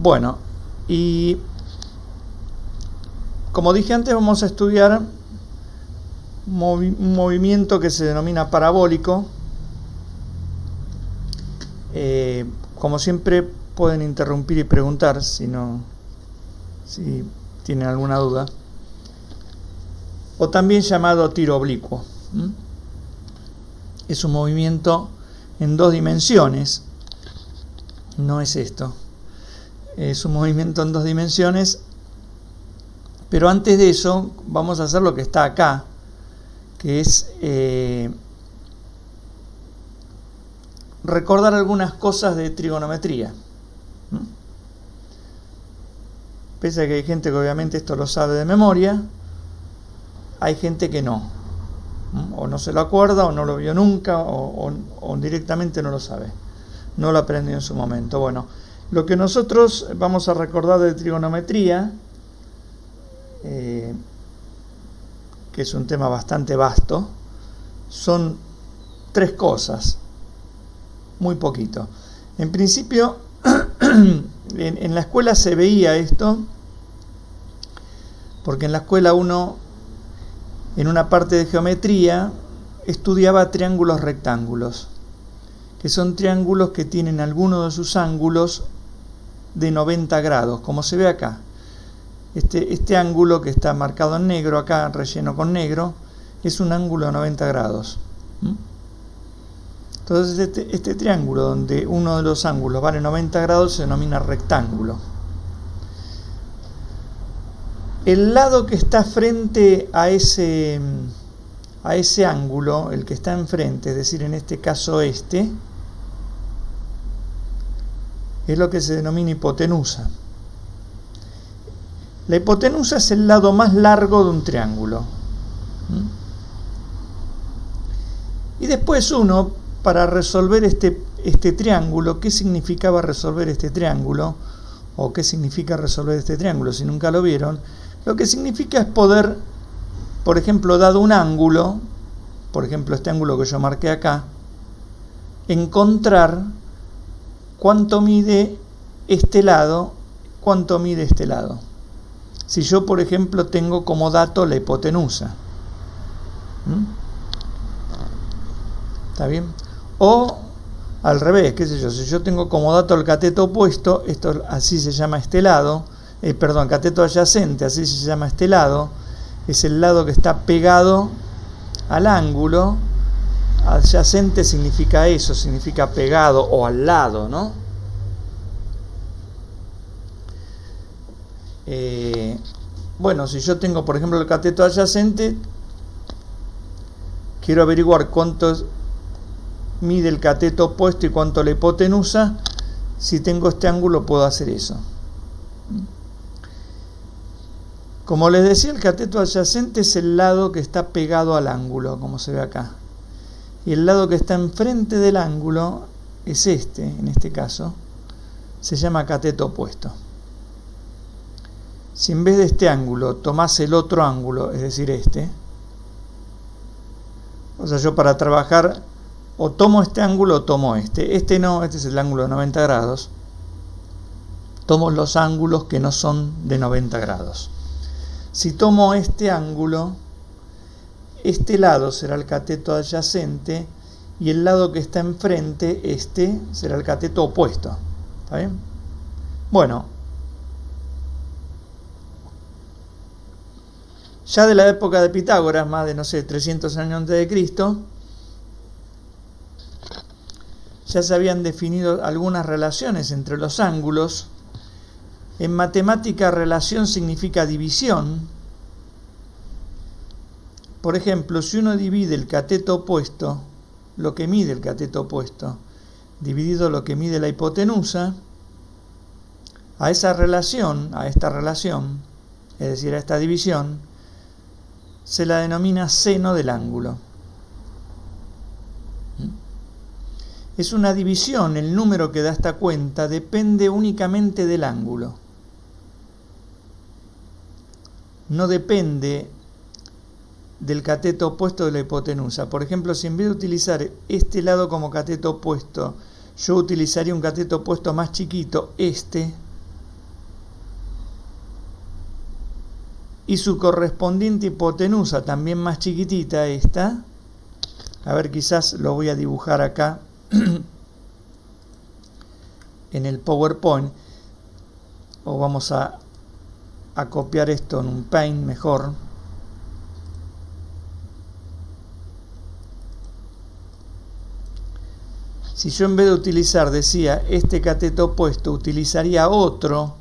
Bueno, y como dije antes, vamos a estudiar un movimiento que se denomina parabólico. Como siempre, pueden interrumpir y preguntar si tienen alguna duda. O también llamado tiro oblicuo. Es un movimiento en 2 dimensiones. No es esto. Es un movimiento en 2 dimensiones. Pero antes de eso, vamos a hacer lo que está acá, que es recordar algunas cosas de trigonometría. Pese a que hay gente que obviamente esto lo sabe de memoria, hay gente que no. O no se lo acuerda, o no lo vio nunca, o directamente no lo sabe. No lo aprendió en su momento. Bueno, lo que nosotros vamos a recordar de trigonometría, que es un tema bastante vasto, son 3 cosas. Muy poquito. En principio, en la escuela se veía esto, porque en la escuela uno, en una parte de geometría, estudiaba triángulos rectángulos, que son triángulos que tienen alguno de sus ángulos de 90 grados, como se ve acá. Este ángulo que está marcado en negro, acá relleno con negro, es un ángulo de 90 grados. Entonces este triángulo donde uno de los ángulos vale 90 grados se denomina rectángulo. El lado que está frente a ese ángulo, el que está enfrente, es decir, en este caso es lo que se denomina hipotenusa. La hipotenusa es el lado más largo de un triángulo. Y después uno, para resolver este triángulo, ¿qué significaba resolver este triángulo? ¿O qué significa resolver este triángulo? Si nunca lo vieron, lo que significa es poder, por ejemplo, dado un ángulo, por ejemplo este ángulo que yo marqué acá, encontrar cuánto mide este lado, cuánto mide este lado. Si yo, por ejemplo, tengo como dato la hipotenusa. ¿Está bien? O al revés, qué sé yo, si yo tengo como dato el cateto opuesto, esto así se llama este lado, cateto adyacente, así se llama este lado, es el lado que está pegado al ángulo. Adyacente significa eso, significa pegado o al lado, ¿no? Bueno, si yo tengo, por ejemplo, el cateto adyacente, quiero averiguar cuánto mide el cateto opuesto y cuánto la hipotenusa. Si tengo este ángulo puedo hacer eso. Como les decía, el cateto adyacente es el lado que está pegado al ángulo, como se ve acá. Y el lado que está enfrente del ángulo es en este caso, se llama cateto opuesto. Si en vez de este ángulo tomás el otro ángulo, es decir o sea, yo para trabajar o tomo este ángulo o tomo este no, este es el ángulo de 90 grados, tomo los ángulos que no son de 90 grados. Si tomo este ángulo, este lado será el cateto adyacente y el lado que está enfrente, será el cateto opuesto. ¿Está bien? Bueno, ya de la época de Pitágoras, más de, 300 años antes de Cristo, ya se habían definido algunas relaciones entre los ángulos. En matemática, relación significa división. Por ejemplo, si uno divide el cateto opuesto, lo que mide el cateto opuesto, dividido lo que mide la hipotenusa, a esta relación, es decir, a esta división, se la denomina seno del ángulo. Es una división, el número que da esta cuenta depende únicamente del ángulo. No depende del cateto opuesto de la hipotenusa. Por ejemplo, si en vez de utilizar este lado como cateto opuesto, yo utilizaría un cateto opuesto más chiquito, y su correspondiente hipotenusa también más chiquitita, esta. A ver, quizás lo voy a dibujar acá en el PowerPoint, o vamos a copiar esto en un Paint mejor. Si yo en vez de utilizar, decía, este cateto opuesto, utilizaría otro,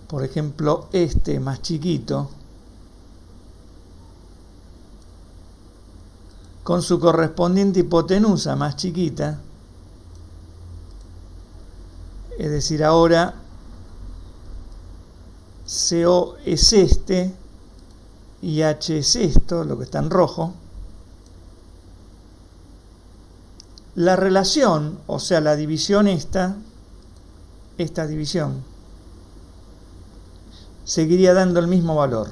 por ejemplo este más chiquito, con su correspondiente hipotenusa más chiquita, es decir, ahora CO es este y H es esto, lo que está en rojo. La relación, o sea, la división esta división, seguiría dando el mismo valor.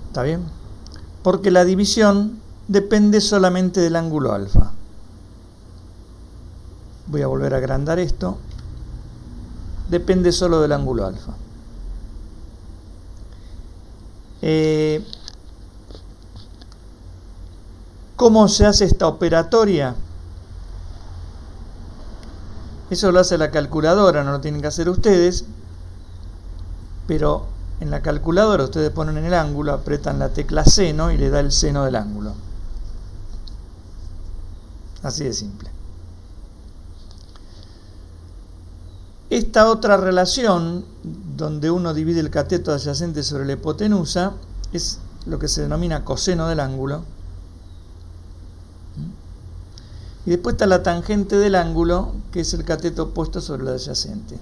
¿Está bien? Porque la división depende solamente del ángulo alfa. Voy a volver a agrandar esto. Depende solo del ángulo alfa. ¿Cómo se hace esta operatoria? Eso lo hace la calculadora, no lo tienen que hacer ustedes, pero en la calculadora ustedes ponen en el ángulo, apretan la tecla seno y le da el seno del ángulo. Así de simple. Esta otra relación, donde uno divide el cateto adyacente sobre la hipotenusa, es lo que se denomina coseno del ángulo. Y después está la tangente del ángulo, que es el cateto opuesto sobre el adyacente.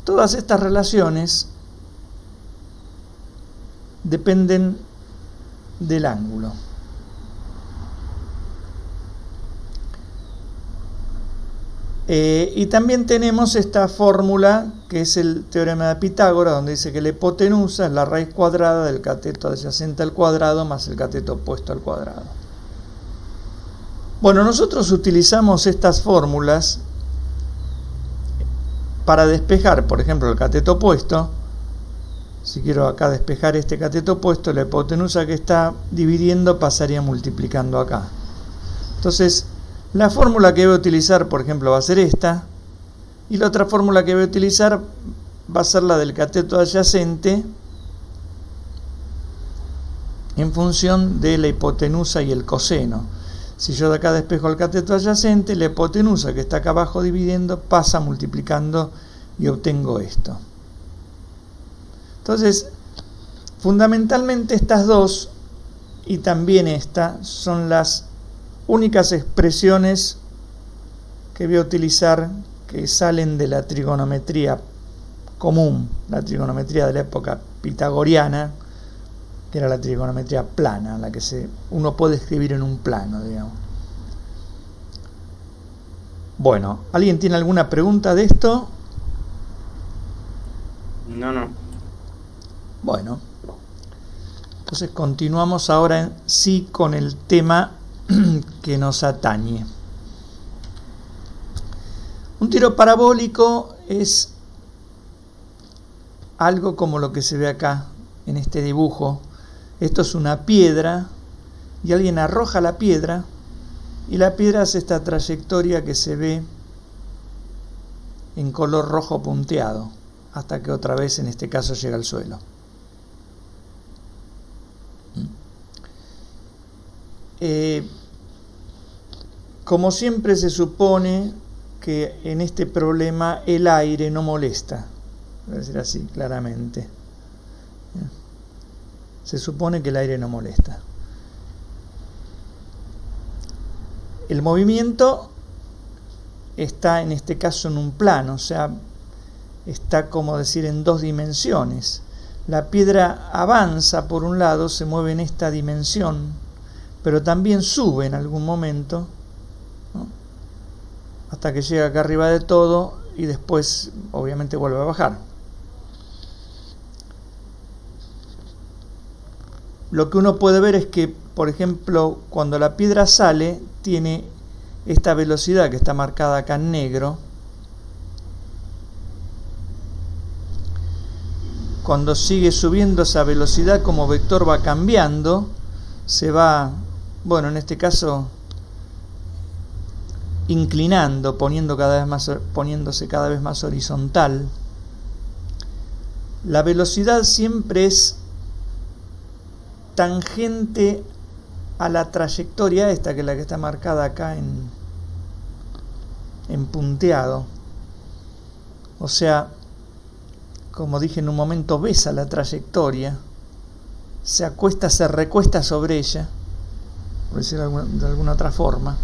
Todas estas relaciones dependen del ángulo. Y también tenemos esta fórmula, que es el teorema de Pitágoras, donde dice que la hipotenusa es la raíz cuadrada del cateto adyacente al cuadrado más el cateto opuesto al cuadrado. Bueno, nosotros utilizamos estas fórmulas para despejar, por ejemplo, el cateto opuesto. Si quiero acá despejar este cateto opuesto, la hipotenusa que está dividiendo pasaría multiplicando acá. Entonces, la fórmula que voy a utilizar, por ejemplo, va a ser esta, y la otra fórmula que voy a utilizar va a ser la del cateto adyacente en función de la hipotenusa y el coseno. Si yo de acá despejo el cateto adyacente, la hipotenusa que está acá abajo dividiendo pasa multiplicando y obtengo esto. Entonces, fundamentalmente estas dos y también esta son las únicas expresiones que voy a utilizar que salen de la trigonometría común, la trigonometría de la época pitagoriana, que era la trigonometría plana, la que uno puede escribir en un plano, digamos. Bueno, ¿alguien tiene alguna pregunta de esto? No. Bueno, entonces continuamos ahora en sí con el tema que nos atañe. Un tiro parabólico es algo como lo que se ve acá en este dibujo. Esto es una piedra y alguien arroja la piedra y la piedra hace esta trayectoria que se ve en color rojo punteado hasta que otra vez en este caso llega al suelo. Como siempre se supone que en este problema el aire no molesta, voy a decir así claramente. Se supone que el aire no molesta. El movimiento está en este caso en un plano, o sea, está como decir en dos dimensiones. La piedra avanza por un lado, se mueve en esta dimensión, pero también sube en algún momento, ¿no? Hasta que llega acá arriba de todo y después obviamente vuelve a bajar. Lo que uno puede ver es que, por ejemplo, cuando la piedra sale, tiene esta velocidad que está marcada acá en negro. cuando sigue subiendo esa velocidad como vector va cambiando, se va, bueno, en este caso inclinando, poniéndose cada vez más horizontal. La velocidad siempre es tangente a la trayectoria esta, que es la que está marcada acá en punteado. O sea, como dije en un momento, besa la trayectoria, se acuesta, se recuesta sobre ella, por decirlo de alguna otra forma.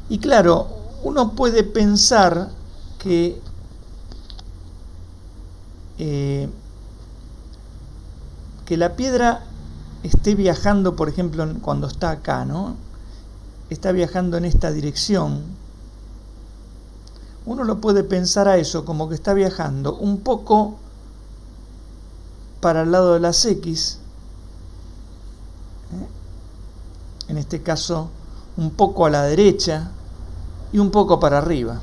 Y claro, uno puede pensar que la piedra esté viajando, por ejemplo, cuando está acá, ¿no? Está viajando en esta dirección. Uno lo puede pensar a eso, como que está viajando un poco para el lado de las X, en este caso un poco a la derecha y un poco para arriba.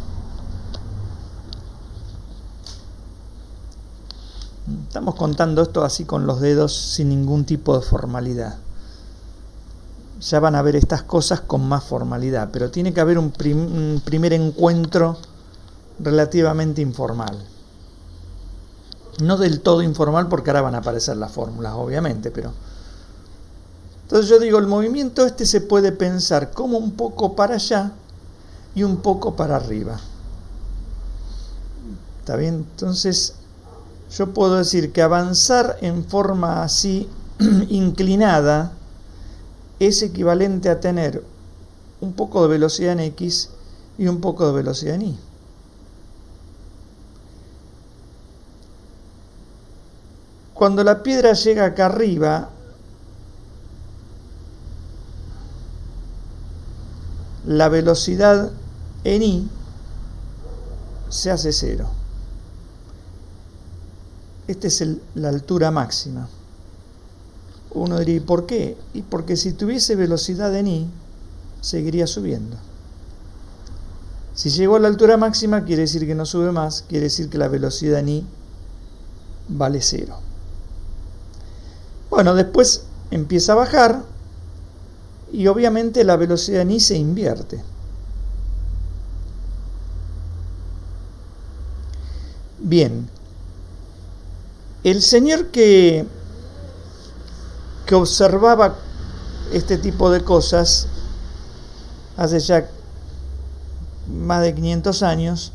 Estamos contando esto así con los dedos, sin ningún tipo de formalidad. Ya van a ver estas cosas con más formalidad, pero tiene que haber un primer encuentro relativamente informal. No del todo informal, porque ahora van a aparecer las fórmulas, obviamente, pero... Entonces yo digo, el movimiento este se puede pensar como un poco para allá y un poco para arriba. ¿Está bien? Entonces yo puedo decir que avanzar en forma así inclinada es equivalente a tener un poco de velocidad en X y un poco de velocidad en Y. Cuando la piedra llega acá arriba, la velocidad en Y se hace 0. Esta es la altura máxima. Uno diría, ¿y por qué? Y porque si tuviese velocidad en Y, seguiría subiendo. Si llegó a la altura máxima, quiere decir que no sube más, quiere decir que la velocidad en Y vale 0. Bueno, después empieza a bajar y obviamente la velocidad en Y se invierte. Bien, el señor que observaba este tipo de cosas hace ya más de 500 años,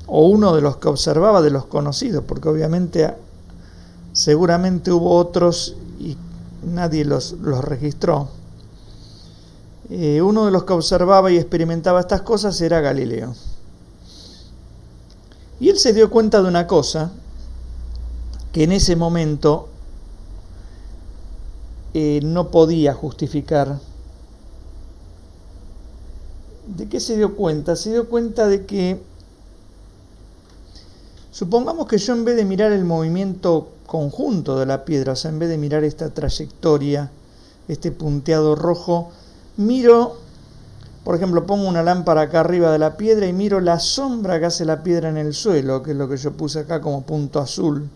o uno de los que observaba, de los conocidos, porque obviamente seguramente hubo otros y nadie los registró. Uno de los que observaba y experimentaba estas cosas era Galileo. Y él se dio cuenta de una cosa, que en ese momento no podía justificar. ¿De qué se dio cuenta? Se dio cuenta de que, supongamos que yo, en vez de mirar el movimiento conjunto de la piedra, o sea, en vez de mirar esta trayectoria, este punteado rojo, miro, por ejemplo, pongo una lámpara acá arriba de la piedra y miro la sombra que hace la piedra en el suelo, que es lo que yo puse acá como punto azul.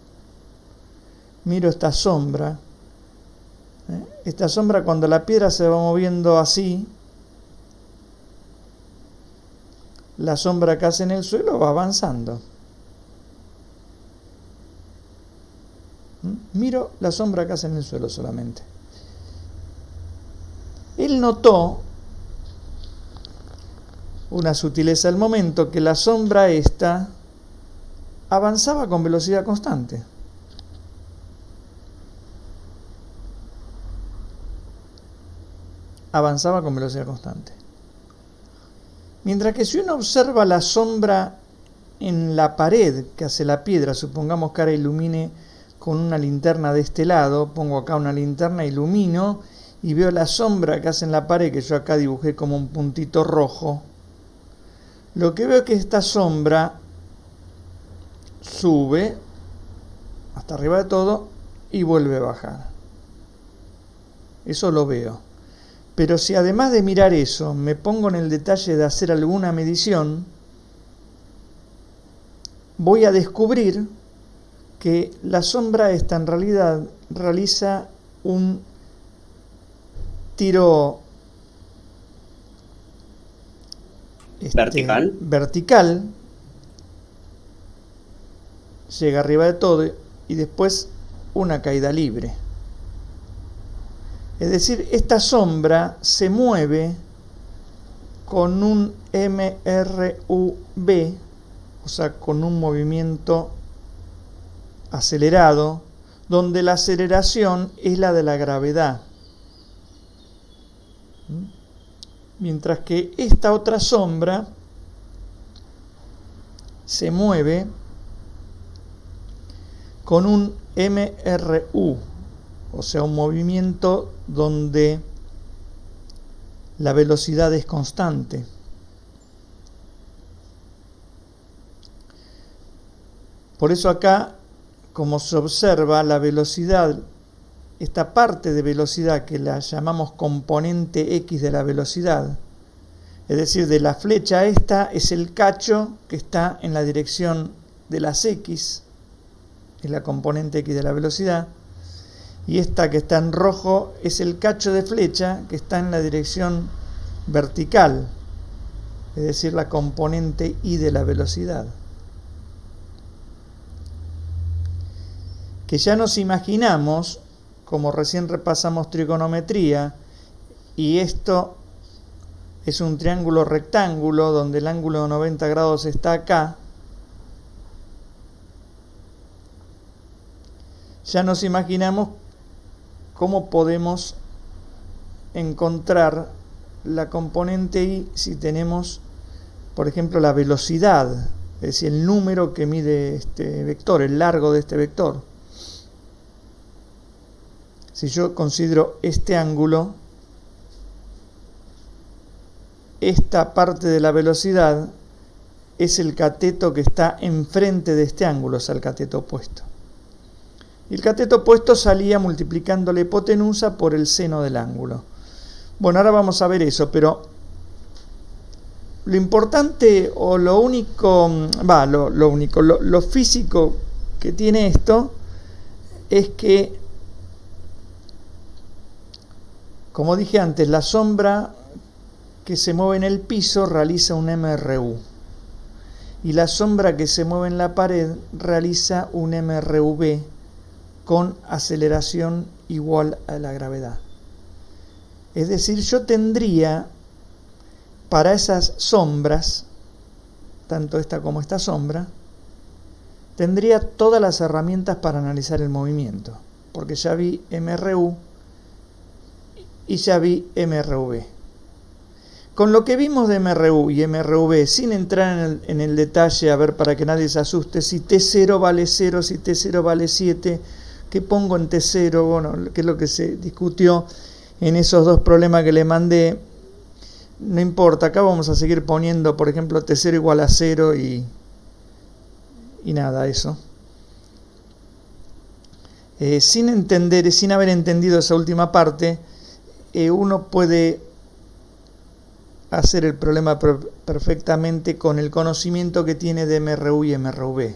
Miro esta sombra. Esta sombra, cuando la piedra se va moviendo así, la sombra que hace en el suelo va avanzando. Miro la sombra que hace en el suelo solamente. Él notó una sutileza al momento, que la sombra esta avanzaba con velocidad constante. Avanzaba con velocidad constante. Mientras que si uno observa la sombra en la pared que hace la piedra, supongamos que ahora ilumine con una linterna de este lado, pongo acá una linterna, ilumino y veo la sombra que hace en la pared, que yo acá dibujé como un puntito rojo, lo que veo es que esta sombra sube hasta arriba de todo y vuelve a bajar. Eso lo veo. Pero si además de mirar eso, me pongo en el detalle de hacer alguna medición, voy a descubrir que la sombra esta en realidad realiza un tiro vertical, llega arriba de todo y después una caída libre. Es decir, esta sombra se mueve con un MRUB, o sea, con un movimiento acelerado, donde la aceleración es la de la gravedad. Mientras que esta otra sombra se mueve con un MRU, o sea, un movimiento donde la velocidad es constante. Por eso acá, como se observa, la velocidad, esta parte de velocidad que la llamamos componente X de la velocidad, es decir, de la flecha esta es el cacho que está en la dirección de las X, es la componente X de la velocidad, y esta que está en rojo es el cacho de flecha que está en la dirección vertical, es decir, la componente Y de la velocidad. Que ya nos imaginamos, como recién repasamos trigonometría, y esto es un triángulo rectángulo donde el ángulo de 90 grados está acá, ya nos imaginamos cómo podemos encontrar la componente Y si tenemos, por ejemplo, la velocidad, es decir, el número que mide este vector, el largo de este vector. Si yo considero este ángulo, esta parte de la velocidad es el cateto que está enfrente de este ángulo, o sea, el cateto opuesto. Y el cateto opuesto salía multiplicando la hipotenusa por el seno del ángulo. Bueno, ahora vamos a ver eso, pero lo importante o lo único, lo físico que tiene esto es que, como dije antes, la sombra que se mueve en el piso realiza un MRU y la sombra que se mueve en la pared realiza un MRV con aceleración igual a la gravedad. Es decir, yo tendría para esas sombras, tanto esta como esta sombra, tendría todas las herramientas para analizar el movimiento, porque ya vi MRU y ya vi MRV. Con lo que vimos de MRU y MRV, sin entrar en el detalle, a ver, para que nadie se asuste, si T0 vale 0, si T0 vale 7, ¿qué pongo en T0? Bueno, que es lo que se discutió en esos dos problemas que le mandé. No importa, acá vamos a seguir poniendo, por ejemplo, T0 igual a 0 y nada, eso. Sin haber entendido esa última parte, uno puede hacer el problema perfectamente con el conocimiento que tiene de MRU y MRV.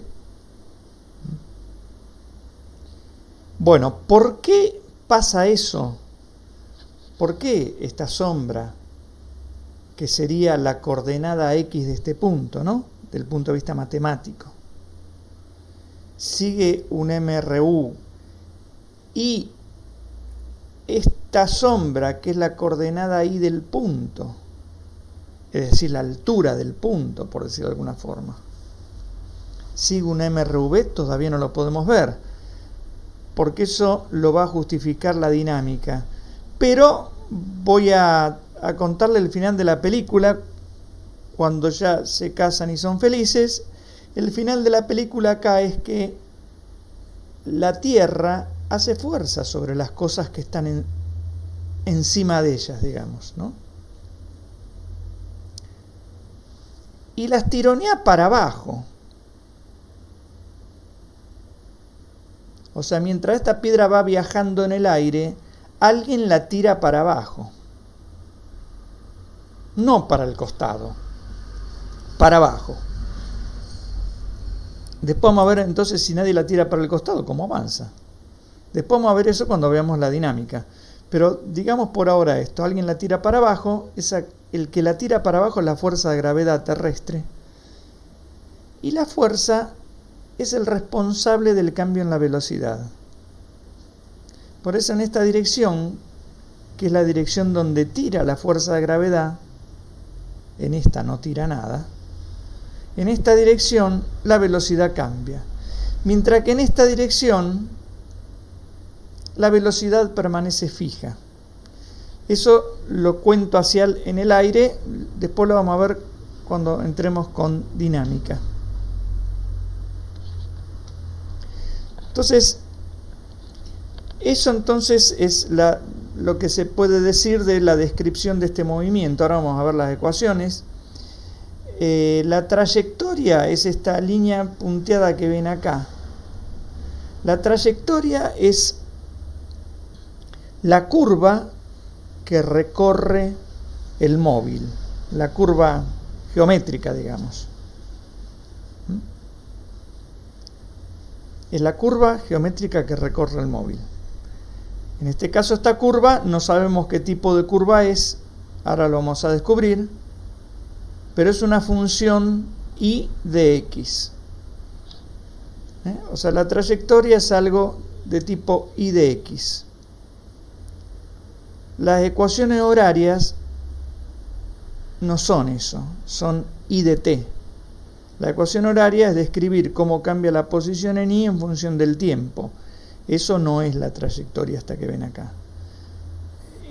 Bueno, ¿por qué pasa eso? ¿Por qué esta sombra, que sería la coordenada X de este punto, ¿no? Del punto de vista matemático, sigue un MRU y esta sombra, que es la coordenada Y del punto, es decir, la altura del punto, por decirlo de alguna forma, sigue un MRV? Todavía no lo podemos ver, porque eso lo va a justificar la dinámica. Pero voy a contarle el final de la película, cuando ya se casan y son felices. El final de la película acá es que la Tierra hace fuerza sobre las cosas que están encima de ellas, digamos, ¿no? Y las tironea para abajo. O sea, mientras esta piedra va viajando en el aire, alguien la tira para abajo. No para el costado, para abajo. Después vamos a ver entonces si nadie la tira para el costado, cómo avanza. Después vamos a ver eso cuando veamos la dinámica. Pero digamos por ahora esto, alguien la tira para abajo, el que la tira para abajo es la fuerza de gravedad terrestre. Y la fuerza es el responsable del cambio en la velocidad. Por eso en esta dirección, que es la dirección donde tira la fuerza de gravedad, en esta no tira nada, en esta dirección la velocidad cambia. Mientras que en esta dirección la velocidad permanece fija. Eso lo cuento en el aire, después lo vamos a ver cuando entremos con dinámica. Entonces, eso entonces es lo que se puede decir de la descripción de este movimiento. Ahora vamos a ver las ecuaciones. La trayectoria es esta línea punteada que ven acá. La trayectoria es la curva que recorre el móvil, la curva geométrica, digamos. Es la curva geométrica que recorre el móvil. En este caso esta curva, no sabemos qué tipo de curva es, ahora lo vamos a descubrir, pero es una función y de x. O sea, la trayectoria es algo de tipo y de x. Las ecuaciones horarias no son eso, son y de t. La ecuación horaria es describir cómo cambia la posición en y en función del tiempo. Eso no es la trayectoria esta que ven acá.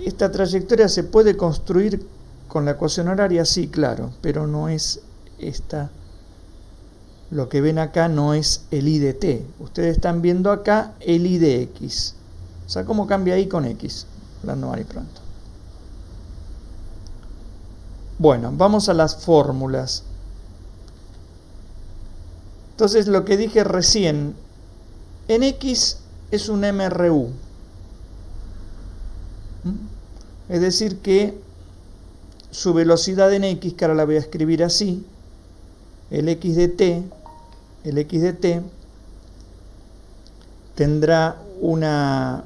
¿Esta trayectoria se puede construir con la ecuación horaria? Sí, claro, pero no es esta. Lo que ven acá no es el y de t. Ustedes están viendo acá el y de x. O sea, cómo cambia y con x. Hablando mal y pronto. Bueno, vamos a las fórmulas. Entonces, lo que dije recién, en x es un MRU. Es decir que su velocidad en x, que ahora la voy a escribir así, el x de t tendrá una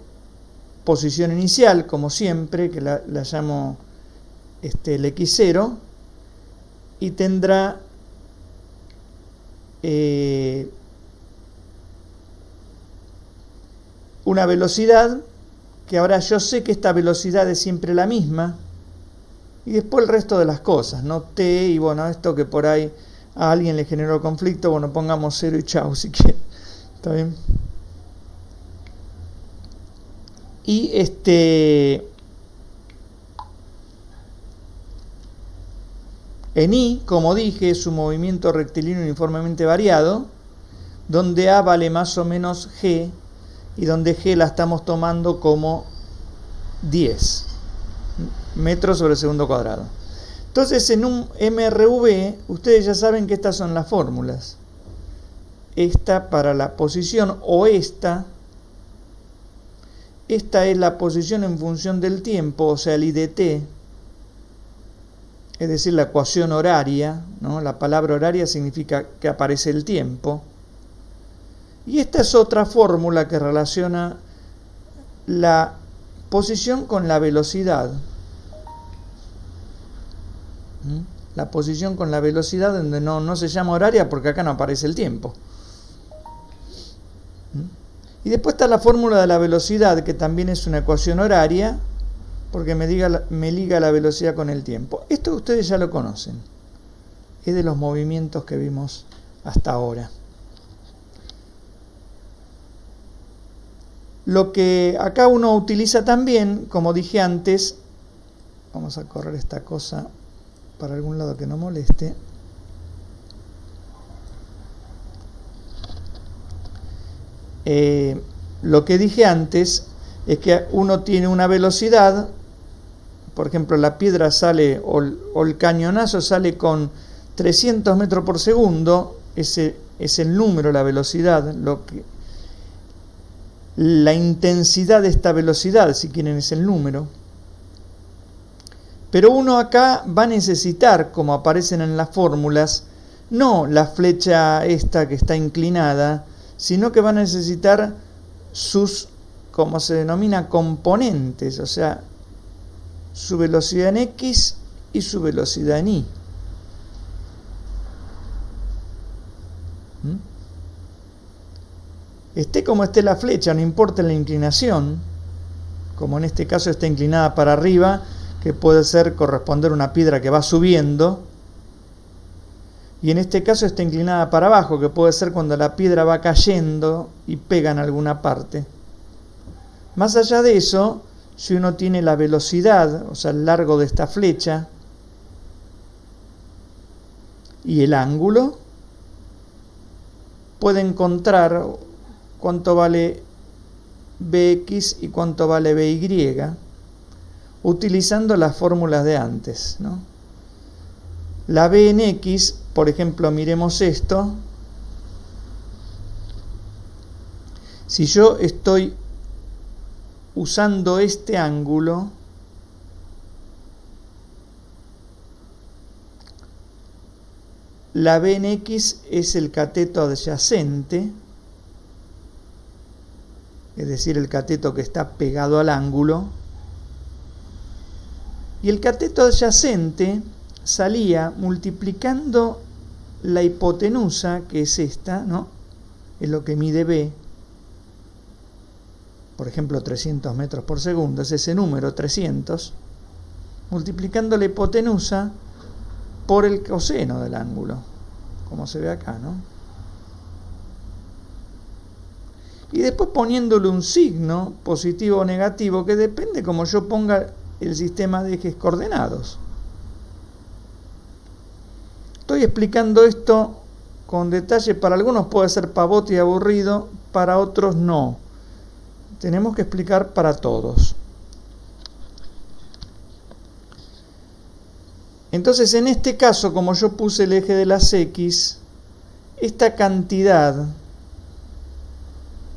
posición inicial, como siempre, que la llamo el x0, y tendrá una velocidad, que ahora yo sé que esta velocidad es siempre la misma, y después el resto de las cosas, ¿no? T, y bueno, esto que por ahí a alguien le generó conflicto, bueno, pongamos 0 y chau si quieren. ¿Está bien? Y en I, como dije, es un movimiento rectilíneo uniformemente variado, donde A vale más o menos G, y donde G la estamos tomando como 10 metros sobre segundo cuadrado. Entonces, en un MRV, ustedes ya saben que estas son las fórmulas. Esta para la posición, o esta es la posición en función del tiempo, o sea, el I de t, es decir, la ecuación horaria, ¿no? La palabra horaria significa que aparece el tiempo. Y esta es otra fórmula que relaciona la posición con la velocidad. La posición con la velocidad, donde no se llama horaria porque acá no aparece el tiempo. Y después está la fórmula de la velocidad, que también es una ecuación horaria, porque me liga la velocidad con el tiempo. Esto ustedes ya lo conocen. Es de los movimientos que vimos hasta ahora. Lo que acá uno utiliza también, como dije antes, vamos a correr esta cosa para algún lado que no moleste. Lo que dije antes es que uno tiene una velocidad, por ejemplo, la piedra sale o el cañonazo sale con 300 metros por segundo, ese es el número, la velocidad, la intensidad de esta velocidad, si quieren, es el número. Pero uno acá va a necesitar, como aparecen en las fórmulas, no la flecha esta que está inclinada, sino que van a necesitar sus, como se denomina, componentes, o sea, su velocidad en X y su velocidad en Y. Esté como esté la flecha, no importa la inclinación, como en este caso está inclinada para arriba, que puede ser corresponder a una piedra que va subiendo, y en este caso está inclinada para abajo, que puede ser cuando la piedra va cayendo y pega en alguna parte. Más allá de eso, si uno tiene la velocidad, o sea, el largo de esta flecha, y el ángulo, puede encontrar cuánto vale Bx y cuánto vale By, utilizando las fórmulas de antes, ¿no? La B en X, por ejemplo, miremos esto. Si yo estoy usando este ángulo, la B en X es el cateto adyacente, es decir, el cateto que está pegado al ángulo, y el cateto adyacente salía multiplicando la hipotenusa, que es esta, ¿no? Es lo que mide B, por ejemplo 300 metros por segundo, es ese número 300, multiplicando la hipotenusa por el coseno del ángulo, como se ve acá, ¿no? Y después poniéndole un signo positivo o negativo, que depende como yo ponga el sistema de ejes coordenados. Estoy explicando esto con detalle, para algunos puede ser pavote y aburrido, para otros no. Tenemos que explicar para todos. Entonces, en este caso, como yo puse el eje de las X, esta cantidad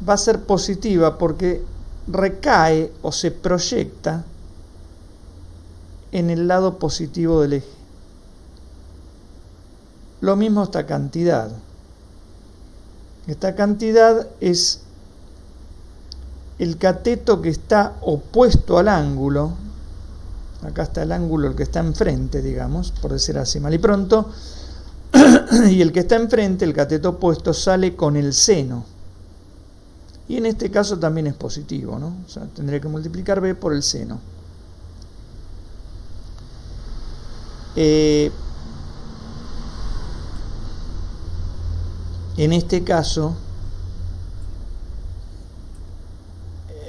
va a ser positiva porque recae o se proyecta en el lado positivo del eje. Lo mismo esta cantidad. Esta cantidad es el cateto que está opuesto al ángulo. Acá está el ángulo, el que está enfrente, digamos, por decir así mal y pronto. Y el que está enfrente, el cateto opuesto, sale con el seno. Y en este caso también es positivo, ¿no? O sea, tendría que multiplicar B por el seno. En este caso,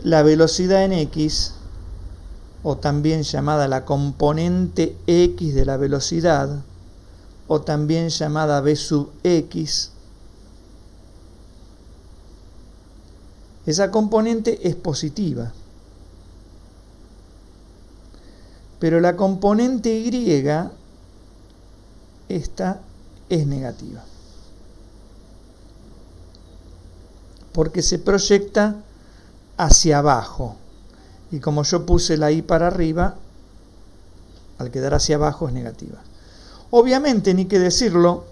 la velocidad en X, o también llamada la componente X de la velocidad, o también llamada B sub X, esa componente es positiva. Pero la componente Y, esta es negativa. Porque se proyecta hacia abajo. Y como yo puse la Y para arriba, al quedar hacia abajo es negativa. Obviamente, ni que decirlo,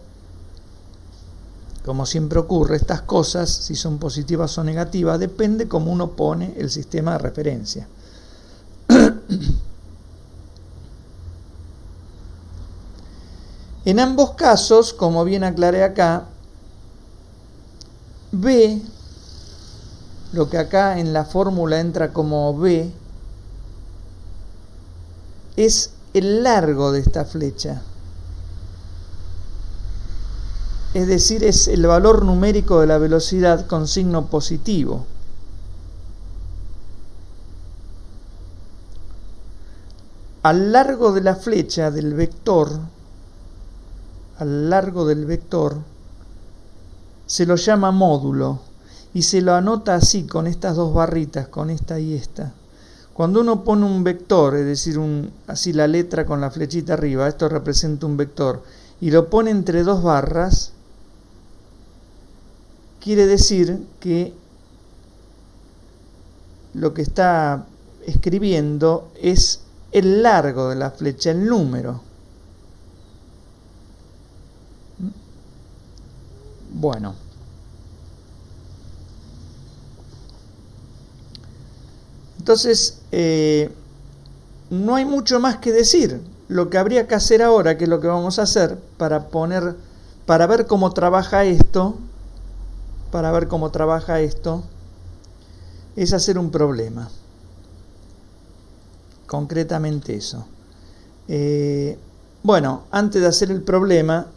como siempre ocurre, estas cosas, si son positivas o negativas, depende cómo uno pone el sistema de referencia. En ambos casos, como bien aclaré acá, B, lo que acá en la fórmula entra como B, es el largo de esta flecha. Es decir, es el valor numérico de la velocidad con signo positivo. Al largo de la flecha del vector, se lo llama módulo y se lo anota así, con estas dos barritas, con esta y esta. Cuando uno pone un vector, es decir, así la letra con la flechita arriba, esto representa un vector, y lo pone entre dos barras, quiere decir que lo que está escribiendo es el largo de la flecha, el número. Bueno. Entonces, no hay mucho más que decir. Lo que habría que hacer ahora, que es lo que vamos a hacer, para ver cómo trabaja esto, es hacer un problema. Concretamente eso. Bueno, antes de hacer el problema,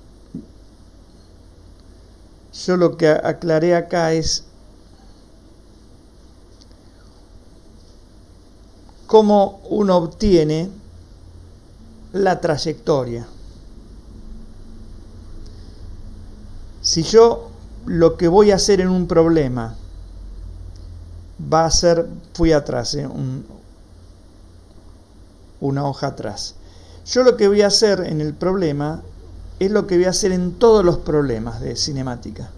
yo lo que aclaré acá es cómo uno obtiene la trayectoria. Si yo lo que voy a hacer en un problema va a ser, fui atrás, una hoja atrás. Yo lo que voy a hacer en el problema es lo que voy a hacer en todos los problemas de cinemática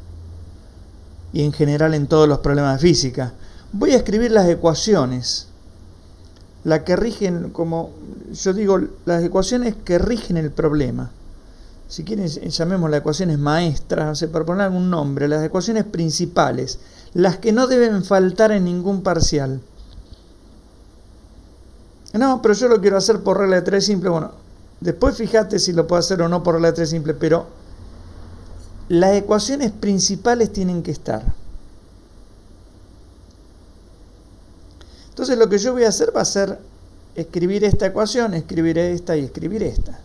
y en general en todos los problemas de física. Voy a escribir las ecuaciones, las que rigen, como yo digo, las ecuaciones que rigen el problema. Si quieren, llamemos las ecuaciones maestras, no sé, para poner algún nombre, las ecuaciones principales, las que no deben faltar en ningún parcial. No, pero yo lo quiero hacer por regla de 3 simple. Bueno, después fíjate si lo puedo hacer o no por regla de 3 simple, pero las ecuaciones principales tienen que estar. Entonces lo que yo voy a hacer va a ser escribir esta ecuación, escribir esta y escribir esta.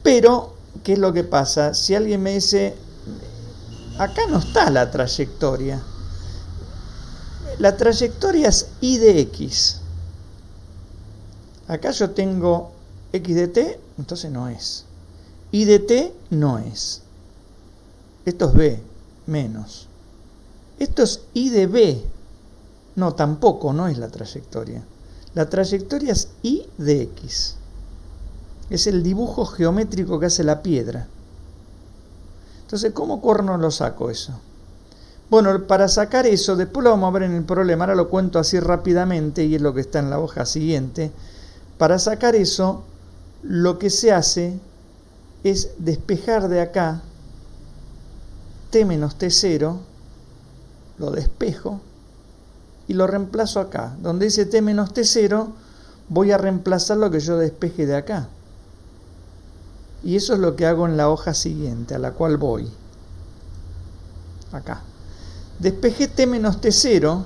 Pero, ¿qué es lo que pasa? Si alguien me dice, acá no está la trayectoria. La trayectoria es y de x. Acá yo tengo x de t, entonces no es. Y de t no es. Esto es b, menos. Esto es y de b. No, tampoco, no es la trayectoria. La trayectoria es y de x. Es el dibujo geométrico que hace la piedra. Entonces, ¿cómo corno lo saco eso? Bueno, para sacar eso, después lo vamos a ver en el problema, ahora lo cuento así rápidamente y es lo que está en la hoja siguiente. Para sacar eso, lo que se hace es despejar de acá t menos t0, lo despejo y lo reemplazo acá. Donde dice t menos t0, voy a reemplazar lo que yo despeje de acá. Y eso es lo que hago en la hoja siguiente, a la cual voy. Acá. Despejé t menos t0.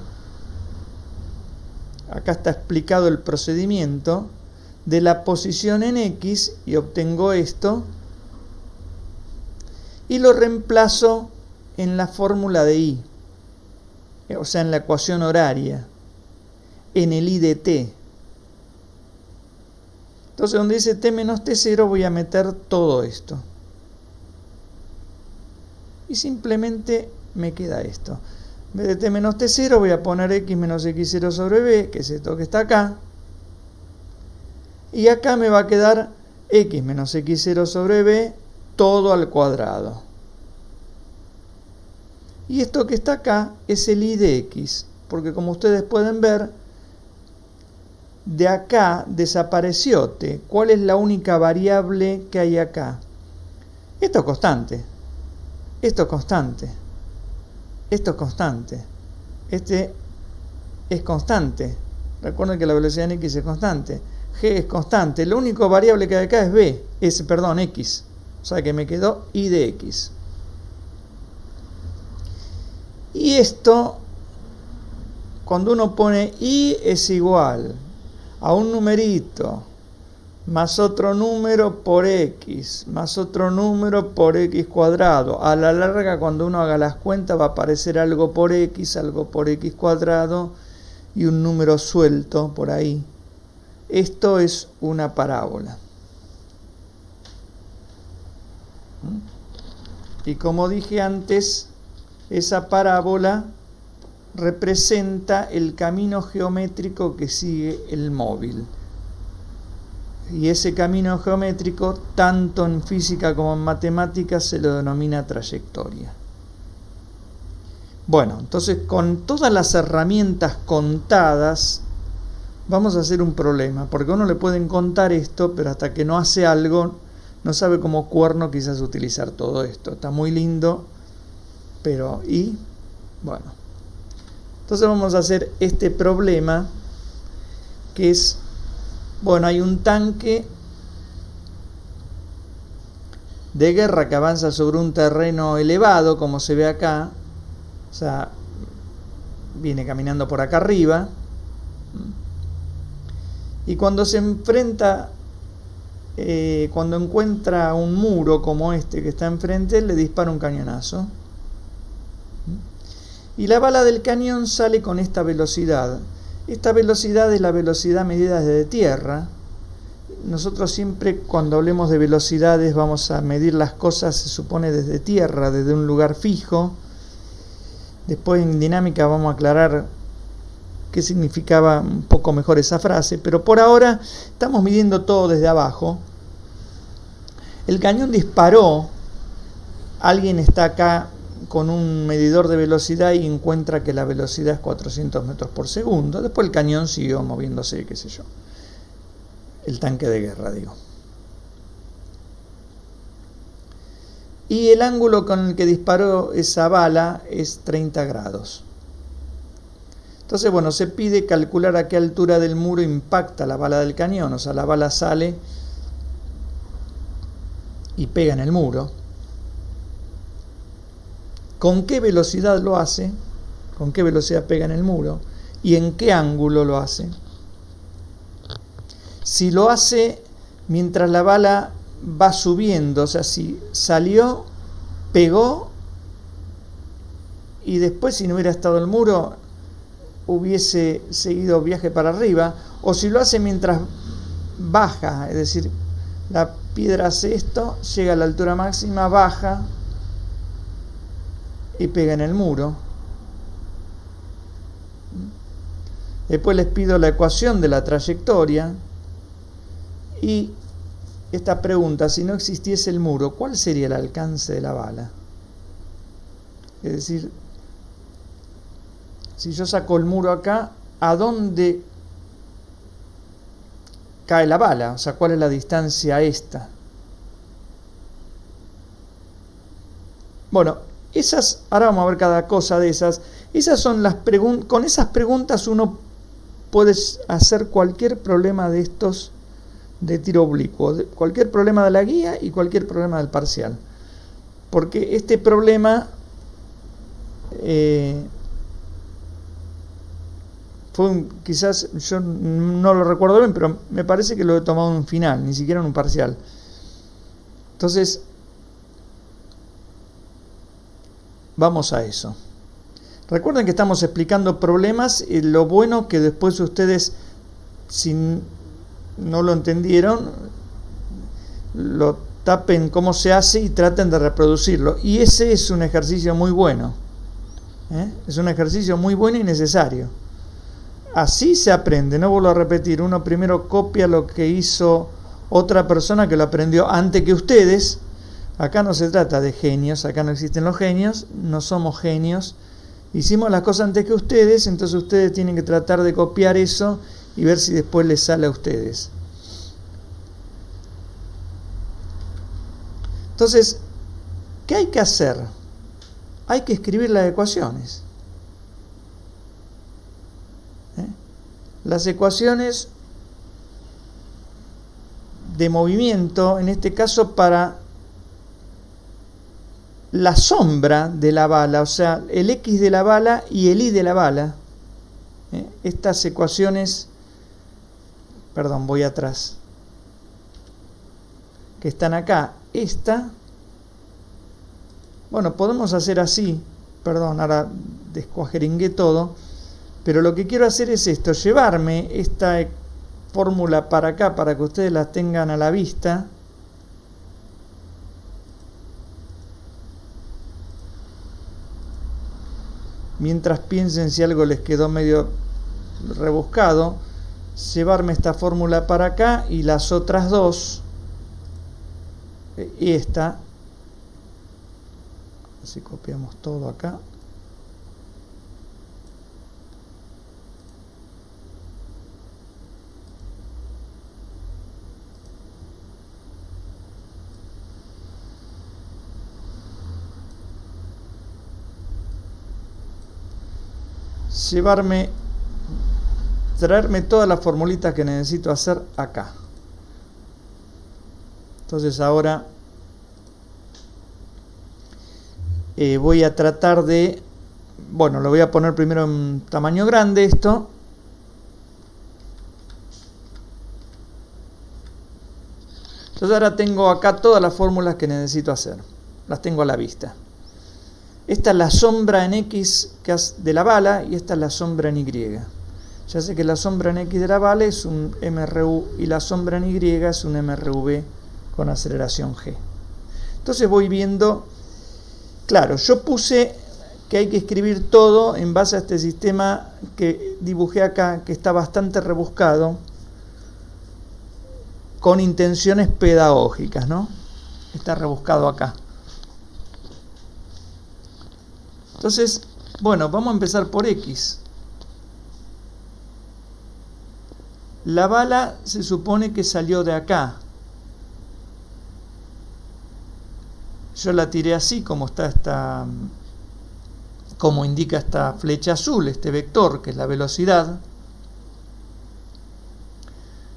Acá está explicado el procedimiento de la posición en x y obtengo esto. Y lo reemplazo en la fórmula de y. O sea, en la ecuación horaria. En el i de t. Entonces, donde dice t menos t0 voy a meter todo esto. Y simplemente me queda esto. En vez de t menos t0 voy a poner x menos x0 sobre b, que es esto que está acá. Y acá me va a quedar x menos x0 sobre b, todo al cuadrado. Y esto que está acá es el i de x, porque como ustedes pueden ver, de acá desapareció t. ¿Cuál es la única variable que hay acá? Esto es constante. Esto es constante. Esto es constante. Este es constante. Recuerden que la velocidad en x es constante. G es constante. La única variable que hay acá es b. X. O sea que me quedó y de x. Y esto, cuando uno pone y es igual a un numerito más otro número por x, más otro número por x cuadrado. A la larga, cuando uno haga las cuentas, va a aparecer algo por x cuadrado y un número suelto por ahí. Esto es una parábola. Y como dije antes, esa parábola representa el camino geométrico que sigue el móvil. Y ese camino geométrico, tanto en física como en matemáticas, se lo denomina trayectoria. Bueno, entonces con todas las herramientas contadas, vamos a hacer un problema, porque a uno le pueden contar esto, pero hasta que no hace algo, no sabe como cuerno quizás utilizar todo esto. Está muy lindo, pero bueno. Entonces vamos a hacer este problema, que es, bueno, hay un tanque de guerra que avanza sobre un terreno elevado, como se ve acá, o sea, viene caminando por acá arriba, y cuando se enfrenta, cuando encuentra un muro como este que está enfrente, le dispara un cañonazo. Y la bala del cañón sale con esta velocidad. Esta velocidad es la velocidad medida desde tierra. Nosotros siempre cuando hablemos de velocidades vamos a medir las cosas, se supone, desde tierra, desde un lugar fijo. Después en dinámica vamos a aclarar qué significaba un poco mejor esa frase, pero por ahora estamos midiendo todo desde abajo. El cañón disparó, alguien está acá con un medidor de velocidad y encuentra que la velocidad es 400 metros por segundo. Después el cañón siguió moviéndose, qué sé yo. El tanque de guerra, digo. Y el ángulo con el que disparó esa bala es 30 grados. Entonces, bueno, se pide calcular a qué altura del muro impacta la bala del cañón. O sea, la bala sale y pega en el muro. ¿Con qué velocidad lo hace? ¿Con qué velocidad pega en el muro? ¿Y en qué ángulo lo hace? Si lo hace mientras la bala va subiendo, o sea, si salió, pegó, y después, si no hubiera estado el muro, hubiese seguido viaje para arriba, o si lo hace mientras baja, es decir, la piedra hace esto, llega a la altura máxima, baja y pega en el muro. Después les pido la ecuación de la trayectoria y esta pregunta: si no existiese el muro, ¿cuál sería el alcance de la bala? Es decir, si yo saco el muro acá, ¿a dónde cae la bala? O sea, ¿cuál es la distancia esta? Bueno, ahora vamos a ver cada cosa de esas. Esas son las preguntas. Con esas preguntas uno puede hacer cualquier problema de estos de tiro oblicuo, cualquier problema de la guía y cualquier problema del parcial. Porque este problema quizás yo no lo recuerdo bien, pero me parece que lo he tomado en un final, ni siquiera en un parcial. Entonces, vamos a eso. Recuerden que estamos explicando problemas, y lo bueno que después ustedes, si no lo entendieron, lo tapen cómo se hace y traten de reproducirlo. Y ese es un ejercicio muy bueno. Es un ejercicio muy bueno y necesario. Así se aprende, no vuelvo a repetir. Uno primero copia lo que hizo otra persona que lo aprendió antes que ustedes. Acá no se trata de genios, acá no existen los genios, no somos genios. Hicimos las cosas antes que ustedes, entonces ustedes tienen que tratar de copiar eso y ver si después les sale a ustedes. Entonces, ¿qué hay que hacer? Hay que escribir las ecuaciones. Las ecuaciones de movimiento, en este caso para la sombra de la bala, o sea, el X de la bala y el Y de la bala. Estas ecuaciones, perdón, voy atrás, que están acá, bueno, podemos hacer así, perdón, ahora descuajeringué todo, pero lo que quiero hacer es esto, llevarme esta fórmula para acá, para que ustedes la tengan a la vista. Mientras piensen si algo les quedó medio rebuscado, llevarme esta fórmula para acá y las otras dos, y esta, así copiamos todo acá. traerme todas las formulitas que necesito hacer acá. Entonces ahora voy a tratar de, bueno, lo voy a poner primero en tamaño grande esto. Entonces ahora tengo acá todas las fórmulas que necesito hacer. Las tengo a la vista. Esta es la sombra en X de la bala y esta es la sombra en Y. Ya sé que la sombra en X de la bala es un MRU y la sombra en Y es un MRV con aceleración G. Entonces voy viendo, claro, yo puse que hay que escribir todo en base a este sistema que dibujé acá, que está bastante rebuscado, con intenciones pedagógicas, ¿no? Está rebuscado acá. Entonces, bueno, vamos a empezar por X. La bala se supone que salió de acá. Yo la tiré así, como está como indica esta flecha azul, este vector, que es la velocidad.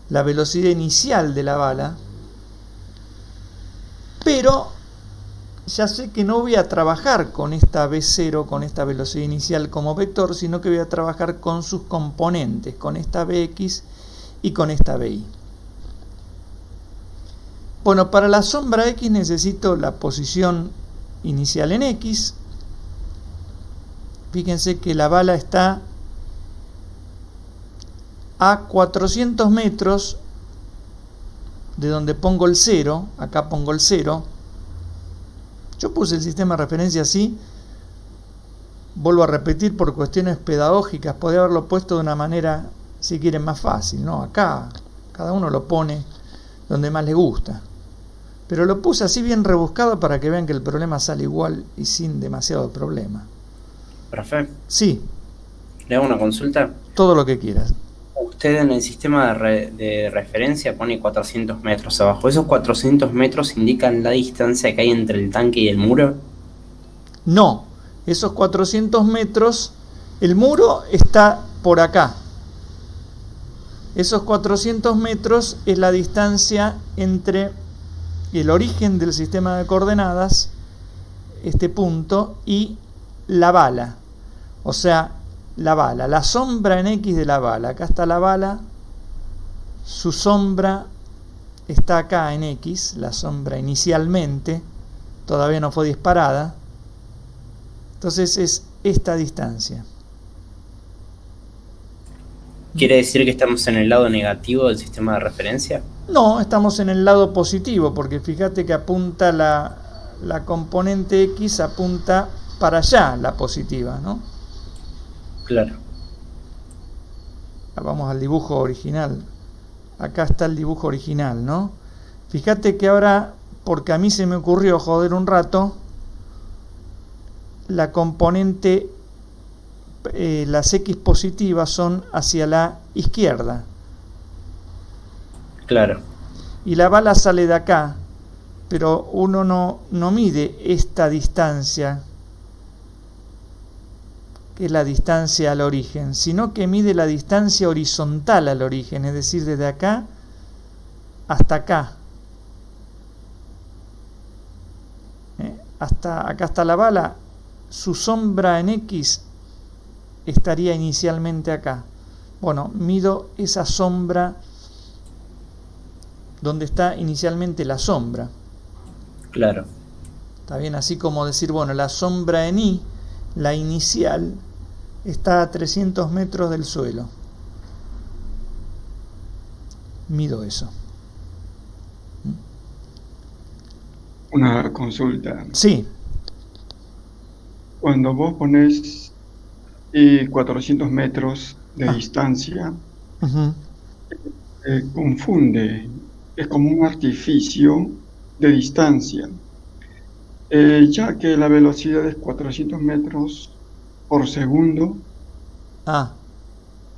La velocidad inicial de la bala. Pero ya sé que no voy a trabajar con esta V0, con esta velocidad inicial como vector, sino que voy a trabajar con sus componentes, con esta Vx y con esta Vi. Bueno, para la sombra X necesito la posición inicial en X. Fíjense que la bala está a 400 metros de donde pongo el 0. Acá pongo el 0. Yo puse el sistema de referencia así. Vuelvo a repetir por cuestiones pedagógicas. Podría haberlo puesto de una manera, si quieren, más fácil, ¿no? Acá, cada uno lo pone donde más le gusta. Pero lo puse así bien rebuscado para que vean que el problema sale igual y sin demasiado problema. Profe, Sí, le hago una consulta. todo lo que quieras. Usted en el sistema de referencia pone 400 metros abajo. ¿Esos 400 metros indican la distancia que hay entre el tanque y el muro? No, esos 400 metros, el muro está por acá. Esos 400 metros es la distancia entre el origen del sistema de coordenadas, este punto, y la bala. O sea, la bala, la sombra en X de la bala. Acá está la bala, su sombra está acá en X, la sombra inicialmente, todavía no fue disparada. Entonces es esta distancia. ¿Quiere decir que estamos en el lado negativo del sistema de referencia? No, estamos en el lado positivo, porque fíjate que apunta la componente X, apunta para allá, la positiva, ¿no? Claro. Vamos al dibujo original. Acá está el dibujo original, ¿no? Fíjate que ahora, porque a mí se me ocurrió joder un rato, la componente, las X positivas son hacia la izquierda. Claro. Y la bala sale de acá, pero uno no mide esta distancia, que es la distancia al origen, sino que mide la distancia horizontal al origen, es decir, desde acá hasta acá. Hasta acá está la bala, su sombra en X estaría inicialmente acá. Bueno, mido esa sombra donde está inicialmente la sombra. Claro. Está bien, así como decir, bueno, la sombra en Y, la inicial, está a 300 metros del suelo. Mido eso. Una consulta. Sí. Cuando vos pones 400 metros de distancia, confunde. Es como un artificio de distancia. Ya que la velocidad es 400 metros por segundo,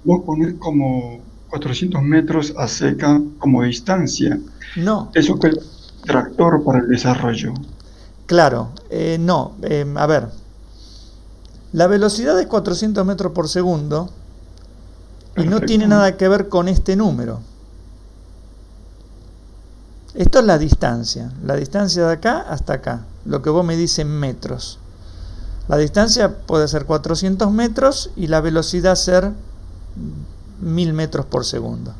vos ponés como 400 metros a seca como distancia. No. Eso que es el tractor para el desarrollo. Claro, no. A ver. La velocidad es 400 metros por segundo y no Perfecto. tiene nada que ver con este número. Esto es la distancia de acá hasta acá, lo que vos me dices en metros. La distancia puede ser 400 metros y la velocidad ser 1000 metros por segundo.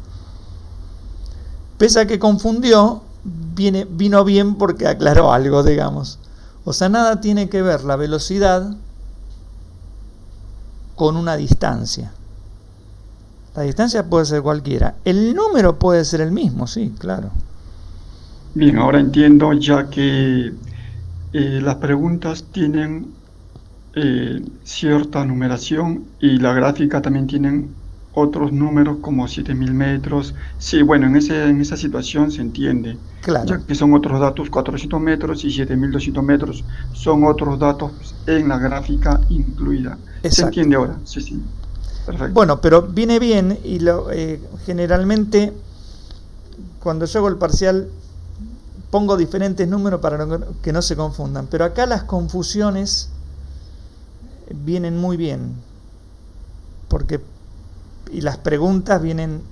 Pese a que confundió, vino bien porque aclaró algo, digamos. O sea, nada tiene que ver la velocidad con una distancia. La distancia puede ser cualquiera. El número puede ser el mismo, sí, claro. Bien, ahora entiendo ya que las preguntas tienen cierta numeración y la gráfica también tienen otros números como 7000 metros. Sí, bueno, en esa situación se entiende, Claro, ya que son otros datos, 400 metros y 7200 metros son otros datos en la gráfica incluida. Se exacto. entiende ahora, sí, sí, perfecto. Bueno, pero viene bien y generalmente cuando yo hago el parcial pongo diferentes números para que no se confundan. Pero acá las confusiones vienen muy bien. Y las preguntas vienen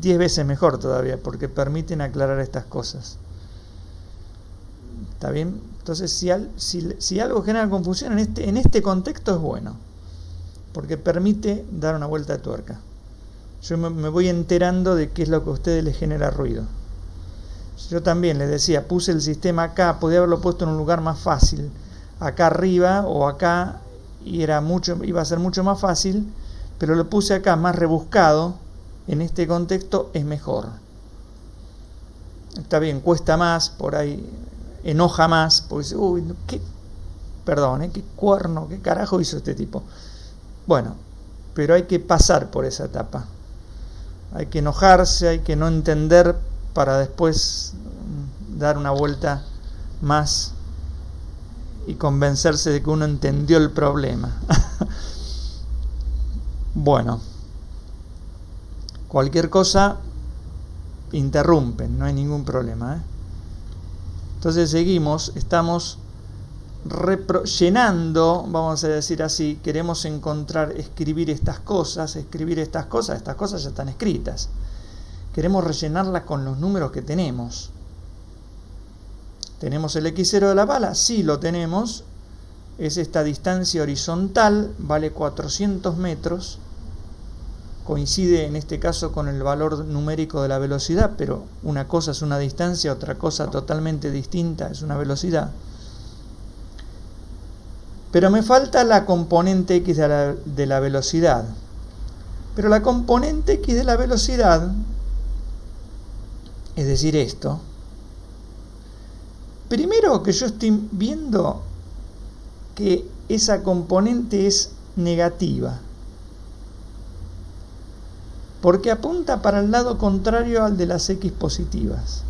10 veces mejor todavía, porque permiten aclarar estas cosas. ¿Está bien? Entonces, si algo genera confusión en este contexto es bueno, porque permite dar una vuelta de tuerca. Yo me voy enterando de qué es lo que a ustedes les genera ruido. Yo también les decía, puse el sistema acá, podía haberlo puesto en un lugar más fácil, acá arriba o acá, y iba a ser mucho más fácil, pero lo puse acá más rebuscado. En este contexto es mejor. Está bien, cuesta más, por ahí enoja más, porque dice, uy, qué cuerno, qué carajo hizo este tipo. Bueno, pero hay que pasar por esa etapa. Hay que enojarse, hay que no entender para después dar una vuelta más y convencerse de que uno entendió el problema. Bueno, cualquier cosa interrumpen, no hay ningún problema, ¿eh? Entonces seguimos, estamos llenando, vamos a decir así, queremos escribir estas cosas ya están escritas. Queremos rellenarlas con los números que tenemos. ¿Tenemos el X0 de la bala? Sí, lo tenemos. Es esta distancia horizontal, vale 400 metros. Coincide en este caso con el valor numérico de la velocidad, pero una cosa es una distancia, otra cosa totalmente distinta es una velocidad. Pero me falta la componente X de la velocidad. Pero la componente X de la velocidad, es decir, esto, primero que yo estoy viendo que esa componente es negativa, porque apunta para el lado contrario al de las X positivas.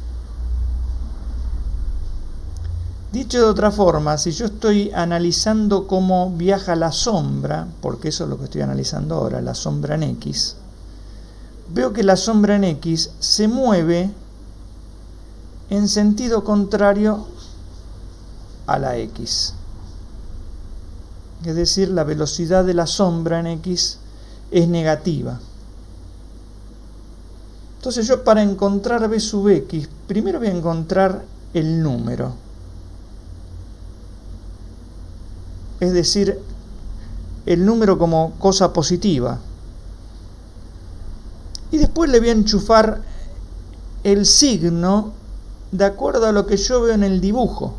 Dicho de otra forma, si yo estoy analizando cómo viaja la sombra, porque eso es lo que estoy analizando ahora, la sombra en X, veo que la sombra en X se mueve en sentido contrario a la X. Es decir, la velocidad de la sombra en X es negativa. Entonces yo, para encontrar B sub X, primero voy a encontrar el número. Es decir, el número como cosa positiva. Y después le voy a enchufar el signo de acuerdo a lo que yo veo en el dibujo.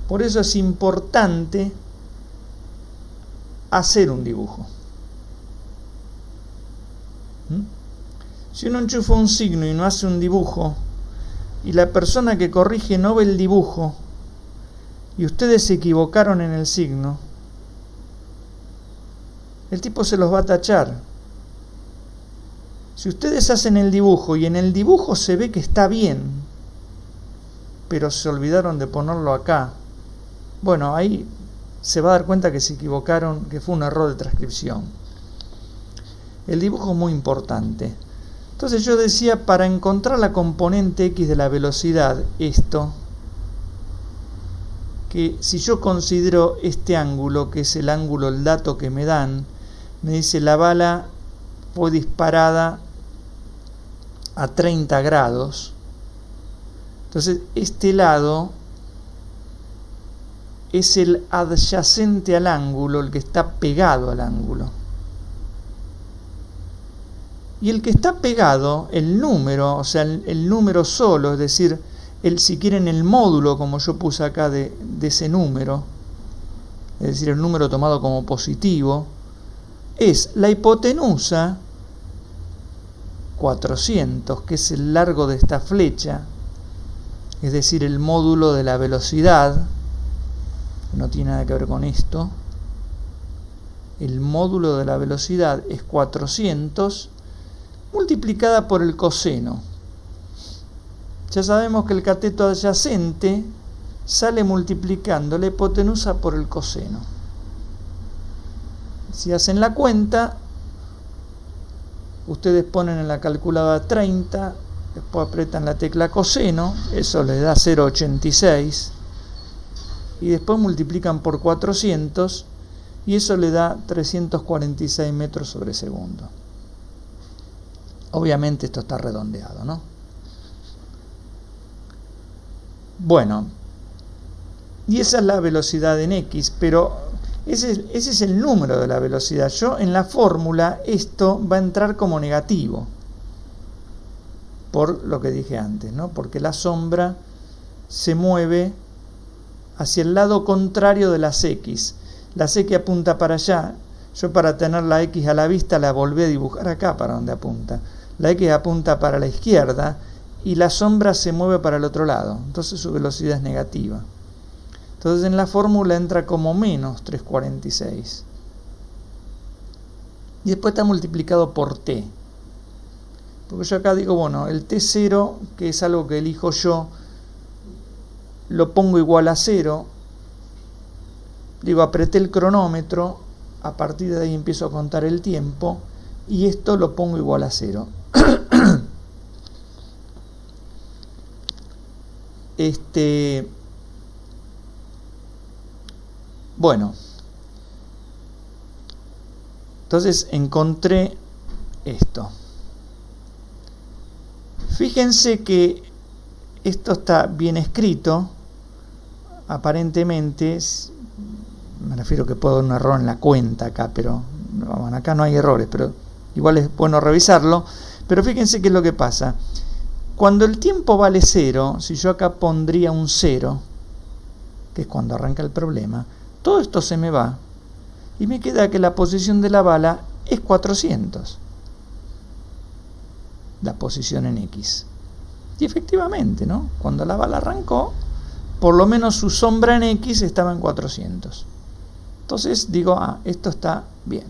Por eso es importante hacer un dibujo. Si uno enchufa un signo y no hace un dibujo, y la persona que corrige no ve el dibujo, y ustedes se equivocaron en el signo, el tipo se los va a tachar. Si ustedes hacen el dibujo y en el dibujo se ve que está bien, pero se olvidaron de ponerlo acá, bueno, ahí se va a dar cuenta que se equivocaron, que fue un error de transcripción. El dibujo es muy importante. Entonces yo decía, para encontrar la componente X de la velocidad, esto, que si yo considero este ángulo, que es el ángulo, el dato que me dan, me dice la bala fue disparada a 30 grados. Entonces este lado es el adyacente al ángulo, el que está pegado al ángulo. Y el que está pegado, el número, o sea, el número solo, es decir, si quieren el módulo, como yo puse acá de ese número, es decir, el número tomado como positivo, es la hipotenusa 400, que es el largo de esta flecha, es decir, el módulo de la velocidad, no tiene nada que ver con esto. El módulo de la velocidad es 400 multiplicada por el coseno. Ya sabemos que el cateto adyacente sale multiplicando la hipotenusa por el coseno. Si hacen la cuenta, ustedes ponen en la calculadora 30, después apretan la tecla coseno, eso les da 0,86, y después multiplican por 400, y eso le da 346 metros sobre segundo. Obviamente esto está redondeado, ¿no? Bueno, y esa es la velocidad en X, pero ese es el número de la velocidad. Yo en la fórmula esto va a entrar como negativo, por lo que dije antes, ¿no? Porque la sombra se mueve hacia el lado contrario de las X. Las X apunta para allá. Yo, para tener la X a la vista, la volví a dibujar acá para donde apunta. La X apunta para la izquierda y la sombra se mueve para el otro lado. Entonces su velocidad es negativa. Entonces en la fórmula entra como menos 346. Y después está multiplicado por t. Porque yo acá digo, bueno, el t0, que es algo que elijo yo, lo pongo igual a 0. Digo, apreté el cronómetro, a partir de ahí empiezo a contar el tiempo, y esto lo pongo igual a 0. Bueno, entonces encontré esto. Fíjense que esto está bien escrito, aparentemente. Me refiero que puedo dar un error en la cuenta acá, pero bueno, acá no hay errores, pero igual es bueno revisarlo. Pero fíjense qué es lo que pasa. Cuando el tiempo vale 0, si yo acá pondría un 0, que es cuando arranca el problema, todo esto se me va y me queda que la posición de la bala es 400. La posición en X. Y efectivamente, ¿no? Cuando la bala arrancó, por lo menos su sombra en X estaba en 400. Entonces digo, esto está bien.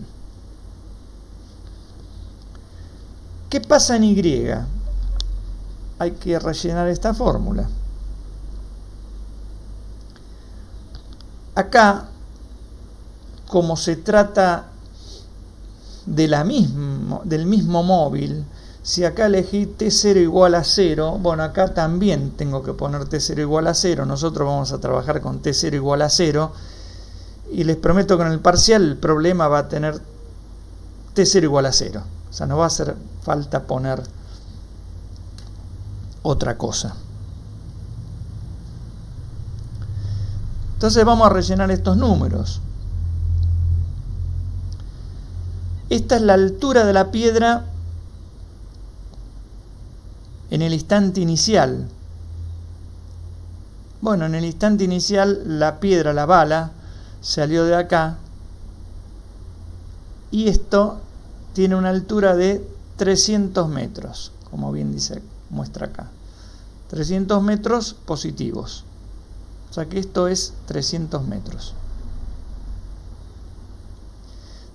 ¿Qué pasa en Y? Hay que rellenar esta fórmula. Acá, como se trata de del mismo móvil, si acá elegí T0 igual a 0, bueno, acá también tengo que poner T0 igual a 0. Nosotros vamos a trabajar con T0 igual a 0. Y les prometo que en el parcial el problema va a tener T0 igual a 0. O sea, no va a hacer falta poner otra cosa. Entonces vamos a rellenar estos números. Esta es la altura de la piedra en el instante inicial. Bueno, en el instante inicial la piedra, la bala, salió de acá y esto tiene una altura de 300 metros, como bien muestra acá. 300 metros positivos. O sea que esto es 300 metros.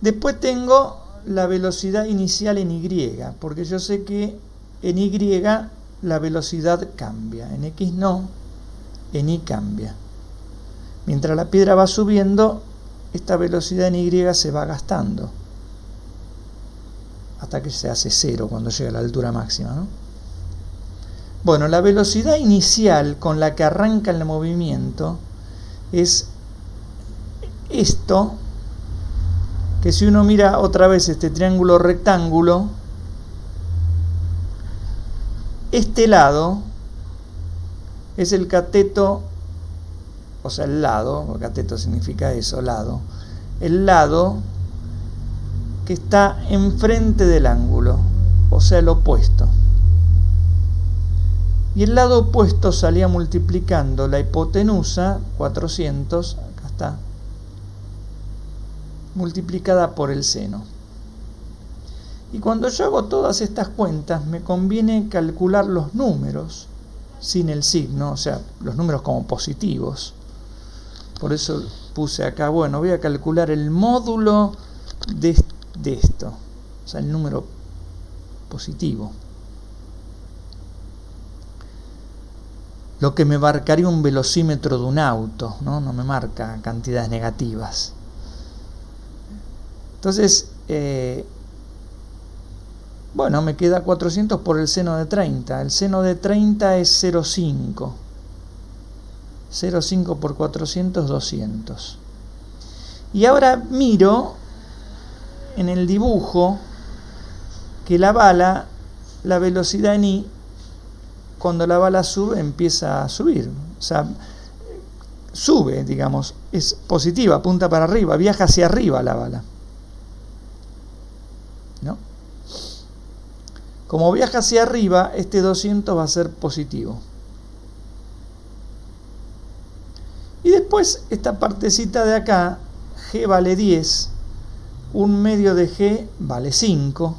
Después tengo la velocidad inicial en Y, porque yo sé que en Y la velocidad cambia, en X no, en Y cambia. Mientras la piedra va subiendo, esta velocidad en Y se va gastando, hasta que se hace 0 cuando llega a la altura máxima, ¿no? Bueno, la velocidad inicial con la que arranca el movimiento es esto, que si uno mira otra vez este triángulo rectángulo, este lado es el cateto, o sea, el lado, cateto significa eso, lado, el lado que está enfrente del ángulo, o sea, el opuesto. Y el lado opuesto salía multiplicando la hipotenusa, 400, acá está, multiplicada por el seno. Y cuando yo hago todas estas cuentas, me conviene calcular los números sin el signo, o sea, los números como positivos. Por eso puse acá, bueno, voy a calcular el módulo de esto, o sea, el número positivo. Lo que me marcaría un velocímetro de un auto, ¿no? No me marca cantidades negativas. Entonces, bueno, me queda 400 por el seno de 30. El seno de 30 es 0,5. 0,5 por 400, 200. Y ahora miro en el dibujo que la bala, la velocidad en I, cuando la bala sube, empieza a subir. O sea, sube, digamos, es positiva, apunta para arriba, viaja hacia arriba la bala, ¿no? Como viaja hacia arriba, este 200 va a ser positivo. Y después, esta partecita de acá, G vale 10, un medio de G vale 5.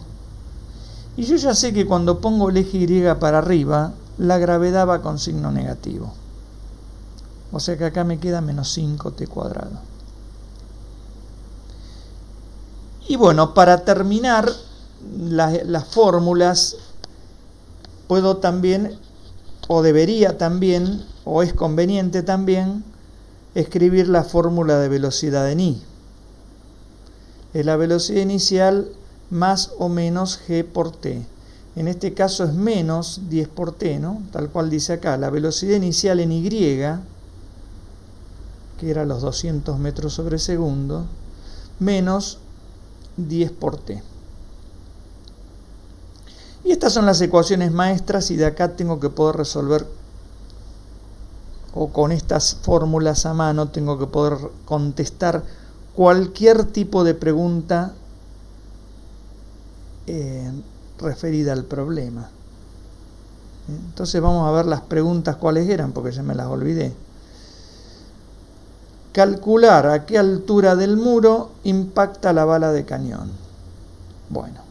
Y yo ya sé que cuando pongo el eje Y para arriba, la gravedad va con signo negativo. O sea que acá me queda menos 5t cuadrado. Y bueno, para terminar las fórmulas, puedo también, o debería también, o es conveniente también, escribir la fórmula de velocidad en I. Es la velocidad inicial más o menos G por T. En este caso es menos 10 por T, ¿no? Tal cual dice acá, la velocidad inicial en Y, que era los 200 metros sobre segundo, menos 10 por T. Y estas son las ecuaciones maestras, y de acá tengo que poder resolver, o con estas fórmulas a mano, tengo que poder contestar cualquier tipo de pregunta referida al problema. Entonces vamos a ver las preguntas cuáles eran, porque ya me las olvidé. Calcular a qué altura del muro impacta la bala de cañón. Bueno.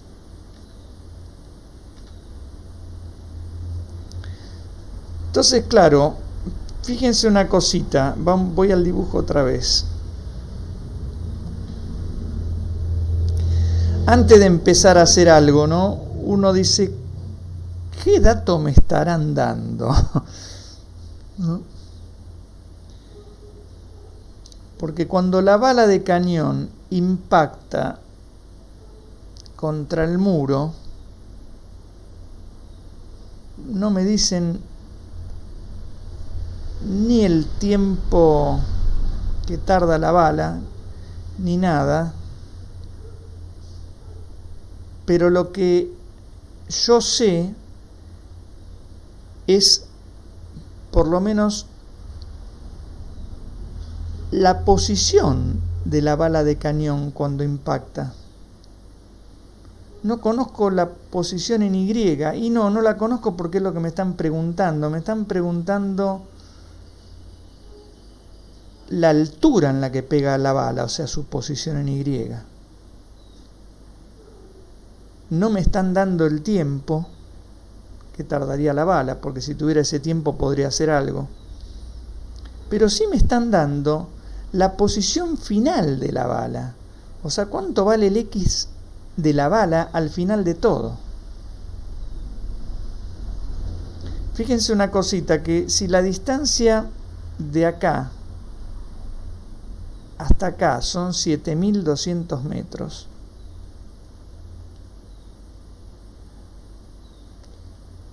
Entonces, claro, fíjense una cosita, voy al dibujo otra vez. Antes de empezar a hacer algo, ¿no? Uno dice, ¿qué dato me estarán dando? ¿No? Porque cuando la bala de cañón impacta contra el muro, no me dicen ni el tiempo que tarda la bala, ni nada. Pero lo que yo sé es, por lo menos, la posición de la bala de cañón cuando impacta. No conozco la posición en Y, y no la conozco porque es lo que me están preguntando. Me están preguntando la altura en la que pega la bala, o sea, su posición en Y. No me están dando el tiempo que tardaría la bala, porque si tuviera ese tiempo podría hacer algo. Pero sí me están dando la posición final de la bala. O sea, cuánto vale el X de la bala al final de todo. Fíjense una cosita, que si la distancia de acá hasta acá son 7.200 metros,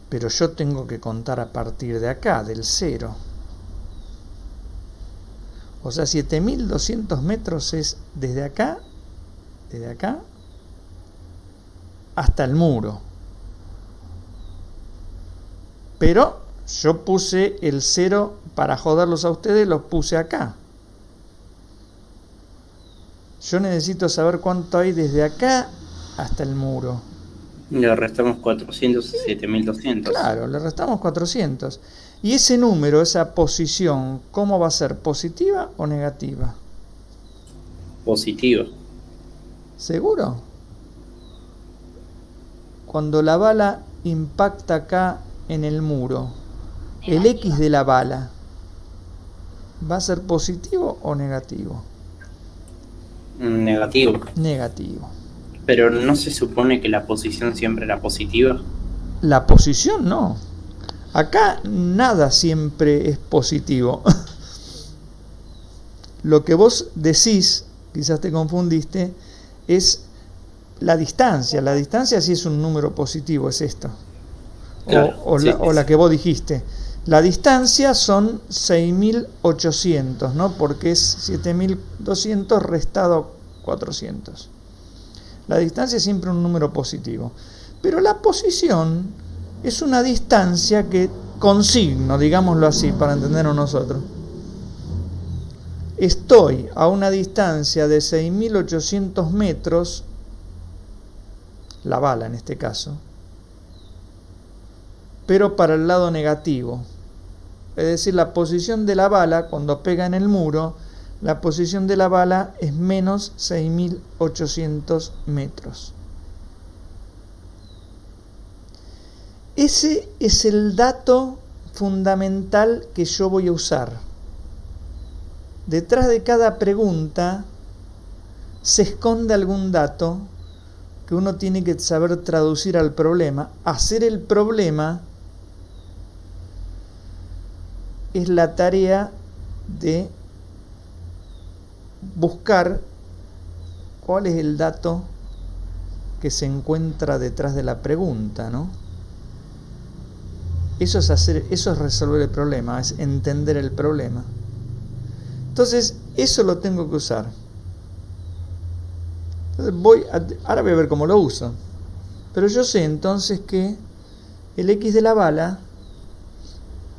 pero yo tengo que contar a partir de acá, del 0. O sea, 7200 metros es desde acá hasta el muro. Pero yo puse el 0 para joderlos a ustedes, los puse acá. Yo necesito saber cuánto hay desde acá hasta el muro. Le restamos 400 a 7200. Claro, le restamos 400. Y ese número, esa posición, ¿cómo va a ser? ¿Positiva o negativa? Positiva. ¿Seguro? Cuando la bala impacta acá en el muro, el X de la bala, ¿va a ser positivo o negativo? Negativo. Negativo. Pero ¿no se supone que la posición siempre era positiva? La posición no. Acá nada siempre es positivo. Lo que vos decís, quizás te confundiste, es la distancia. La distancia sí es un número positivo, es esto. Claro, O la que vos dijiste. La distancia son 6800, ¿no? Porque es 7200 restado 400. La distancia es siempre un número positivo. Pero la posición es una distancia que consigno, digámoslo así, para entendernos nosotros. Estoy a una distancia de 6800 metros, la bala en este caso, pero para el lado negativo. Es decir, la posición de la bala, cuando pega en el muro, la posición de la bala es menos 6800 metros. Ese es el dato fundamental que yo voy a usar. Detrás de cada pregunta se esconde algún dato que uno tiene que saber traducir al problema. Hacer el problema es la tarea de buscar cuál es el dato que se encuentra detrás de la pregunta, ¿no? Eso es resolver el problema, es entender el problema. Entonces, eso lo tengo que usar. Entonces ahora voy a ver cómo lo uso. Pero yo sé entonces que el X de la bala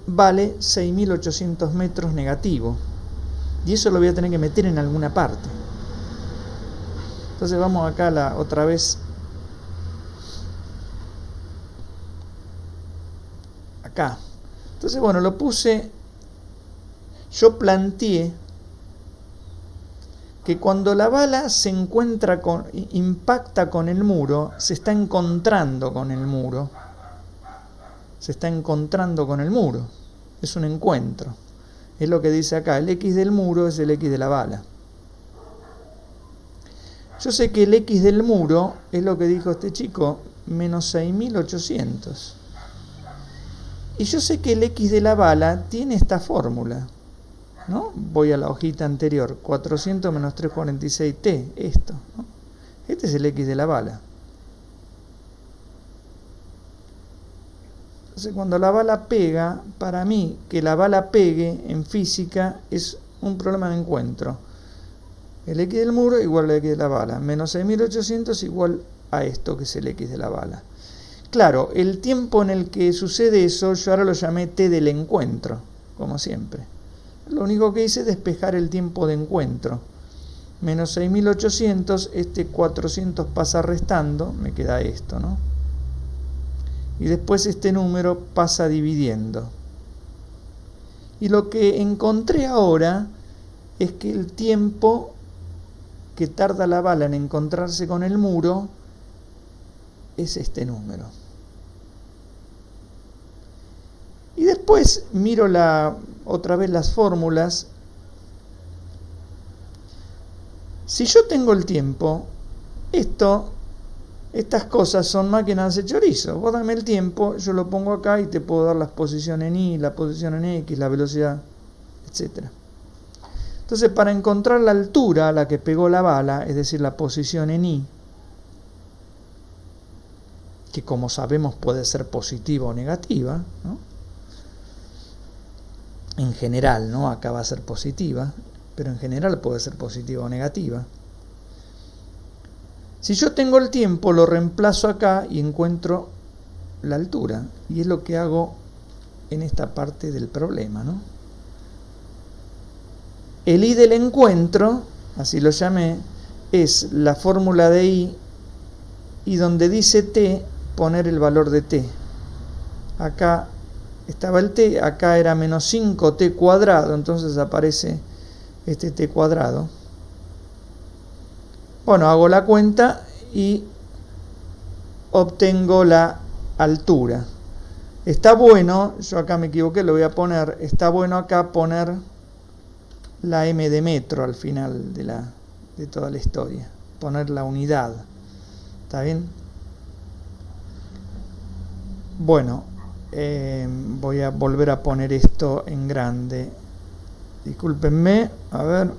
vale 6800 metros negativo. Y eso lo voy a tener que meter en alguna parte. Entonces vamos acá otra vez. Acá. Entonces bueno, lo puse. Yo planteé que cuando la bala impacta con el muro, se está encontrando con el muro. Se está encontrando con el muro. Es un encuentro. Es lo que dice acá. El X del muro es el X de la bala. Yo sé que el X del muro es lo que dijo este chico, menos 6800. Y yo sé que el X de la bala tiene esta fórmula, ¿no? Voy a la hojita anterior, 400 menos 346t, esto, ¿no? Este es el X de la bala. Entonces cuando la bala pega, para mí que la bala pegue en física es un problema de encuentro. El X del muro igual al X de la bala, menos 6800 igual a esto que es el X de la bala. Claro, el tiempo en el que sucede eso, yo ahora lo llamé T del encuentro, como siempre. Lo único que hice es despejar el tiempo de encuentro. Menos 6800, este 400 pasa restando, me queda esto, ¿no? Y después este número pasa dividiendo. Y lo que encontré ahora es que el tiempo que tarda la bala en encontrarse con el muro es este número. Y después miro otra vez las fórmulas. Si yo tengo el tiempo, estas cosas son máquinas de chorizo. Vos dame el tiempo, yo lo pongo acá y te puedo dar las posiciones en Y, la posición en X, la velocidad, etc. Entonces, para encontrar la altura a la que pegó la bala, es decir, la posición en Y, que como sabemos puede ser positiva o negativa, ¿no? En general, ¿no? Acá va a ser positiva. pero en general puede ser positiva o negativa. Si yo tengo el tiempo, lo reemplazo acá y encuentro la altura, y es lo que hago en esta parte del problema, ¿no? El I del encuentro, así lo llamé, es la fórmula de I, y donde dice T, poner el valor de T. Acá estaba el T, acá era menos 5T cuadrado, entonces aparece este T cuadrado. Bueno, hago la cuenta y obtengo la altura. Está bueno, yo acá me equivoqué, lo voy a poner, está bueno acá poner la M de metro al final de toda la historia, poner la unidad. ¿Está bien? Bueno, voy a volver a poner esto en grande. Discúlpenme, a ver.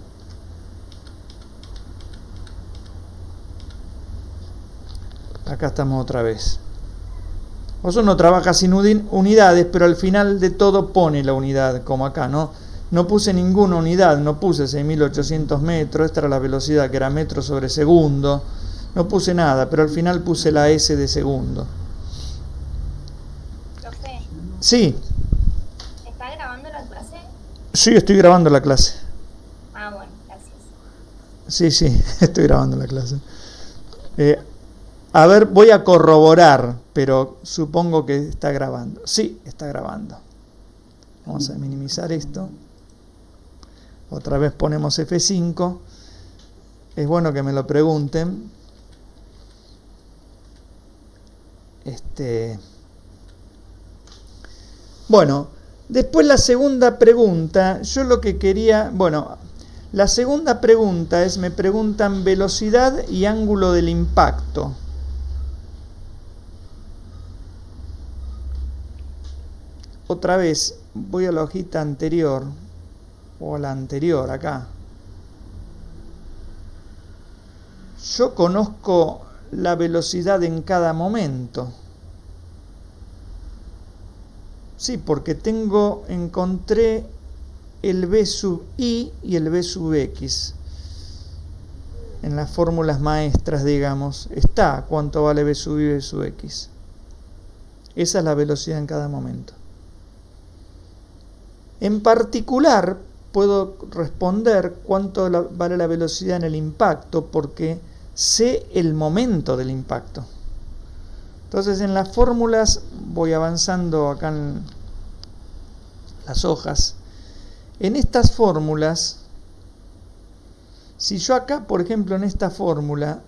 Acá estamos otra vez. Vos no trabaja sin unidades, pero al final de todo pone la unidad, como acá, ¿no? No puse ninguna unidad, no puse 6.800 metros, esta era la velocidad que era metros sobre segundo. No puse nada, pero al final puse la S de segundo. Profe, Sí, ¿está grabando la clase? sí, estoy grabando la clase. Ah, bueno, gracias. Sí, estoy grabando la clase. A ver, voy a corroborar, pero supongo que está grabando. Sí, está grabando. Vamos a minimizar esto. Otra vez ponemos F5. Es bueno que me lo pregunten. Bueno, después la segunda pregunta, yo lo que quería, bueno, la segunda pregunta es, me preguntan velocidad y ángulo del impacto. Otra vez, voy a la hojita anterior, o a la anterior, acá. Yo conozco la velocidad en cada momento. Sí, porque encontré el v sub i y el v sub x. En las fórmulas maestras, digamos, está cuánto vale v sub i y v sub x. Esa es la velocidad en cada momento. En particular, puedo responder cuánto vale la velocidad en el impacto, porque sé el momento del impacto. Entonces, en las fórmulas, voy avanzando acá en las hojas. En estas fórmulas, si yo acá, por ejemplo, en esta fórmula,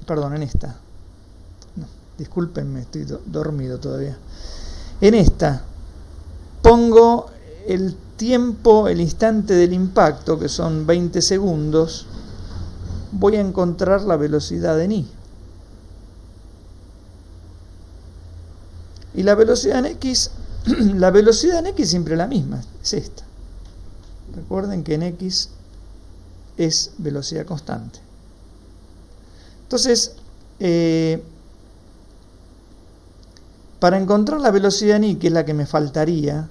perdón, en esta, no, discúlpenme, estoy dormido todavía. En esta, pongo el tiempo, el instante del impacto, que son 20 segundos, voy a encontrar la velocidad en i. Y la velocidad en x, la velocidad en x siempre es la misma, es esta. Recuerden que en x es velocidad constante. Entonces, para encontrar la velocidad en i, que es la que me faltaría,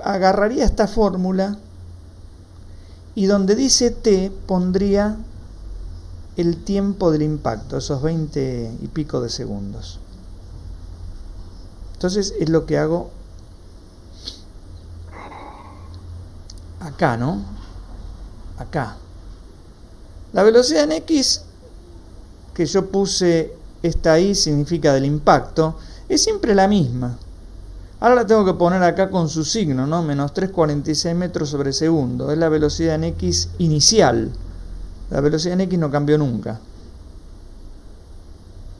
agarraría esta fórmula y donde dice t pondría el tiempo del impacto, esos 20 y pico de segundos. Entonces es lo que hago acá, ¿no? Acá. La velocidad en x, que yo puse esta i, significa del impacto, es siempre la misma. Ahora la tengo que poner acá con su signo, ¿no? Menos 3,46 metros sobre segundo. Es la velocidad en x inicial. La velocidad en x no cambió nunca.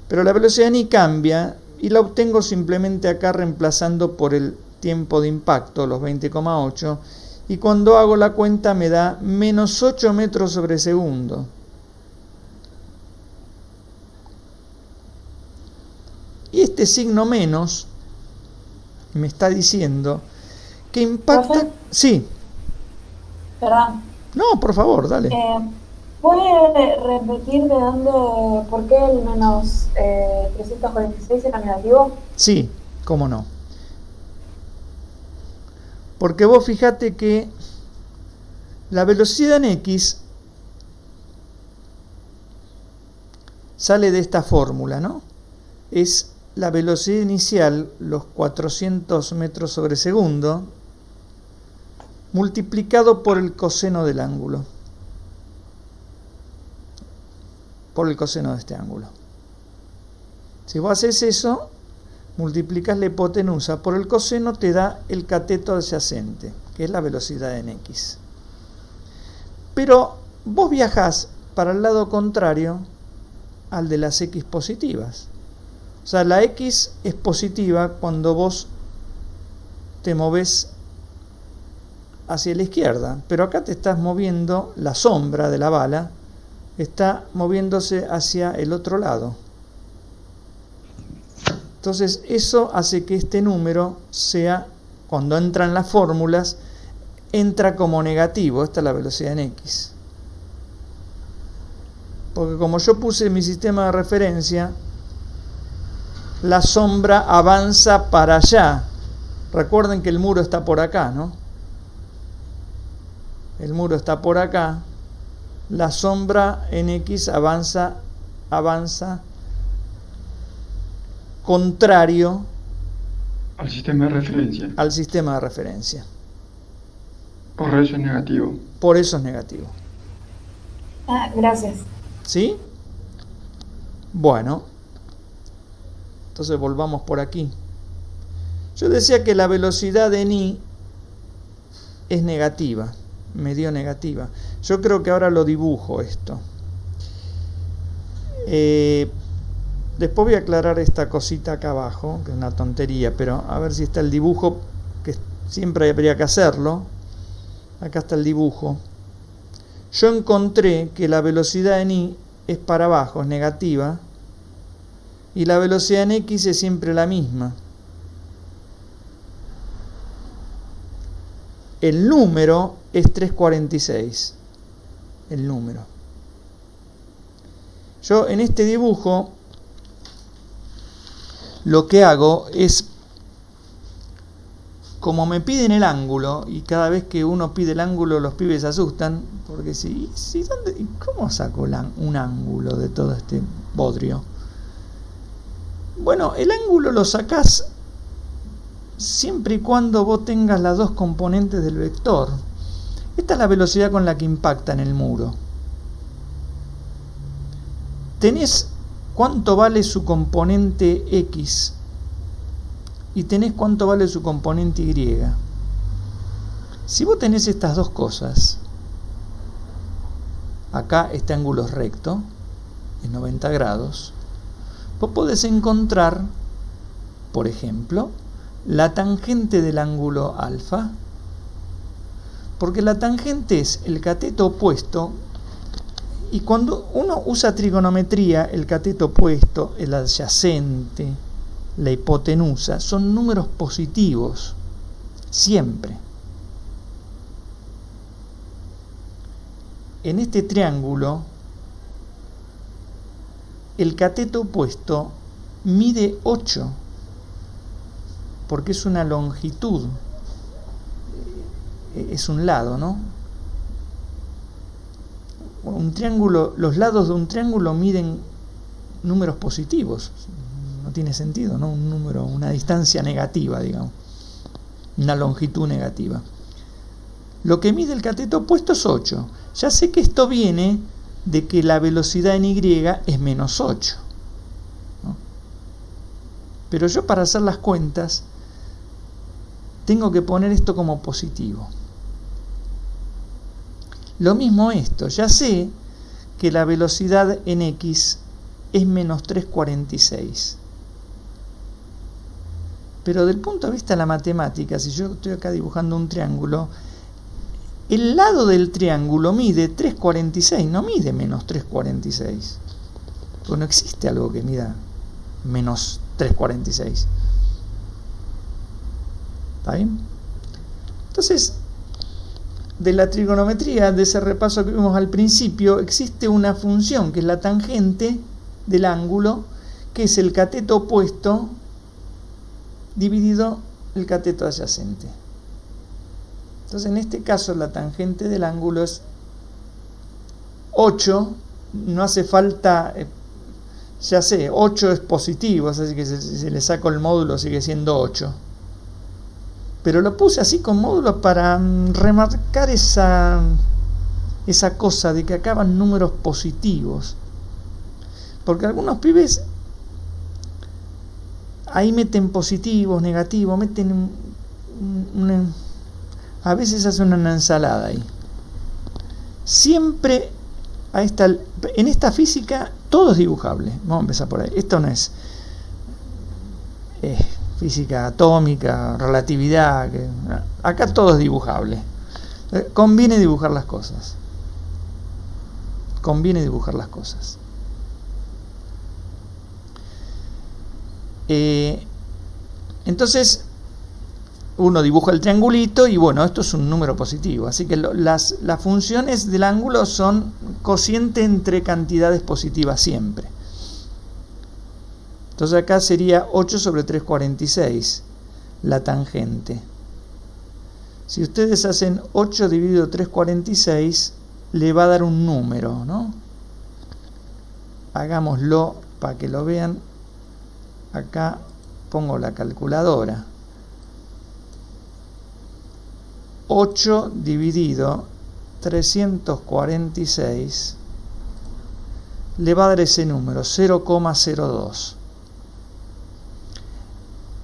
Pero la velocidad en y cambia y la obtengo simplemente acá reemplazando por el tiempo de impacto, los 20,8. Y cuando hago la cuenta me da menos 8 metros sobre segundo. Y este signo menos me está diciendo que impacta... ¿Profe? Sí. Perdón. No, por favor, dale. ¿Puede repetir de dónde, por qué el menos 346 era negativo? Sí, cómo no. Porque vos fijate que La velocidad en X sale de esta fórmula, ¿no? Es la velocidad inicial, los 400 metros sobre segundo, multiplicado por el coseno del ángulo. Por el coseno de este ángulo. Si vos haces eso, multiplicas la hipotenusa por el coseno, te da el cateto adyacente, que es la velocidad en X. Pero vos viajás para el lado contrario al de las X positivas. O sea, la X es positiva cuando vos te movés hacia la izquierda, pero acá te estás moviendo, la sombra de la bala está moviéndose hacia el otro lado. Entonces eso hace que este número sea, cuando entran las fórmulas, entra como negativo. Esta es la velocidad en X. Porque como yo puse mi sistema de referencia, la sombra avanza para allá. Recuerden que el muro está por acá, ¿no? El muro está por acá. La sombra en X avanza contrario al sistema de referencia. Al sistema de referencia. Por eso es negativo. Por eso es negativo. Gracias. ¿Sí? Bueno. Entonces volvamos por aquí. Yo decía que la velocidad en I es negativa. Me dio negativa. Yo creo que ahora lo dibujo esto. Después voy a aclarar esta cosita acá abajo, que es una tontería, pero a ver si está el dibujo, que siempre habría que hacerlo. Acá está el dibujo. Yo encontré que la velocidad en I es para abajo, es negativa, y la velocidad en X es siempre la misma. El número es 346. El número. Yo en este dibujo lo que hago es, como me piden el ángulo, y cada vez que uno pide el ángulo los pibes se asustan, porque ¿cómo saco un ángulo de todo este bodrio? Bueno, el ángulo lo sacás siempre y cuando vos tengas las dos componentes del vector. Esta es la velocidad con la que impacta en el muro. Tenés cuánto vale su componente X y tenés cuánto vale su componente Y. Si vos tenés estas dos cosas, acá este ángulo es recto, es 90 grados, vos podés encontrar, por ejemplo, la tangente del ángulo alfa, porque la tangente es el cateto opuesto, y cuando uno usa trigonometría, el cateto opuesto, el adyacente, la hipotenusa, son números positivos, siempre. En este triángulo, el cateto opuesto mide 8, porque es una longitud, es un lado, ¿no? Un triángulo, los lados de un triángulo miden números positivos. No tiene sentido, ¿no? Un número, una distancia negativa, digamos. Una longitud negativa. Lo que mide el cateto opuesto es 8. Ya sé que esto viene de que la velocidad en Y es menos 8, ¿no? Pero yo, para hacer las cuentas, tengo que poner esto como positivo. Lo mismo esto, ya sé que la velocidad en X es menos 346. Pero del punto de vista de la matemática, si yo estoy acá dibujando un triángulo, el lado del triángulo mide 346, no mide menos 346. Porque no existe algo que mida menos 346. ¿Está bien? Entonces, de la trigonometría, de ese repaso que vimos al principio, existe una función que es la tangente del ángulo, que es el cateto opuesto dividido el cateto adyacente. Entonces, en este caso, la tangente del ángulo es 8, no hace falta, ya sé, 8 es positivo, así que si le saco el módulo sigue siendo 8. Pero lo puse así con módulos para remarcar esa cosa de que acaban números positivos. Porque algunos pibes ahí meten positivos, negativos, meten a veces hacen una ensalada ahí. Siempre en esta física todo es dibujable. Vamos a empezar por ahí. Esto no es física atómica, relatividad. Acá todo es dibujable. Conviene dibujar las cosas. Conviene dibujar las cosas. Entonces uno dibuja el triangulito y bueno, esto es un número positivo, así que las funciones del ángulo son cociente entre cantidades positivas siempre. Entonces acá sería 8 sobre 346 la tangente. Si ustedes hacen 8 dividido 346 le va a dar un número, ¿no? Hagámoslo para que lo vean. Acá pongo la calculadora. 8 dividido 346 le va a dar ese número, 0,02.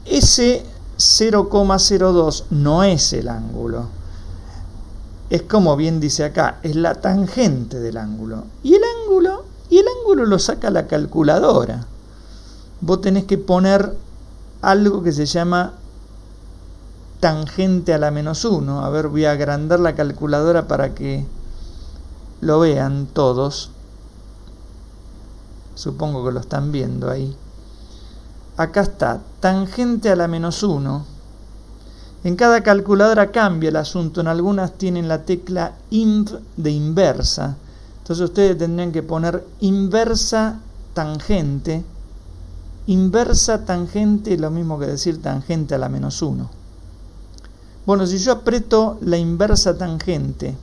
Ese 0,02 no es el ángulo. Es como bien dice acá, es la tangente del ángulo. Y el ángulo lo saca la calculadora. Vos tenés que poner algo que se llama tangente a la menos 1. A ver, voy a agrandar la calculadora para que lo vean todos. Supongo que lo están viendo ahí. Acá está, tangente a la menos 1. En cada calculadora cambia el asunto. En algunas tienen la tecla inv de inversa. Entonces ustedes tendrían que poner inversa tangente. Inversa tangente es lo mismo que decir tangente a la menos 1. Bueno, si yo aprieto la inversa tangente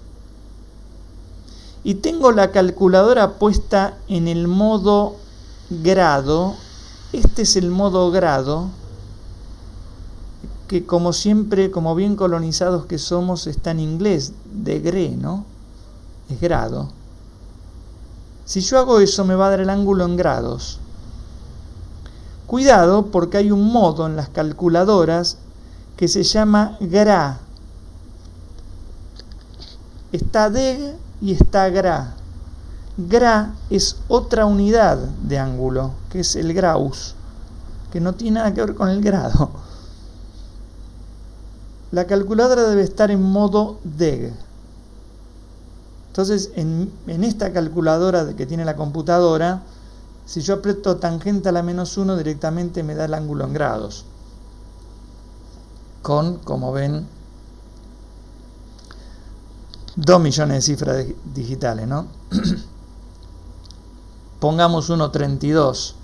y tengo la calculadora puesta en el modo grado, este es el modo grado, que como siempre, como bien colonizados que somos, está en inglés, degree, ¿no? Es grado. Si yo hago eso me va a dar el ángulo en grados. Cuidado porque hay un modo en las calculadoras que se llama gra. Está deg y está gra. Gra es otra unidad de ángulo, que es el graus, que no tiene nada que ver con el grado. La calculadora debe estar en modo deg. Entonces, en esta calculadora que tiene la computadora, si yo aprieto tangente a la menos 1, directamente me da el ángulo en grados. Con, como ven, 2 millones de cifras digitales, ¿no? Pongamos 1,32.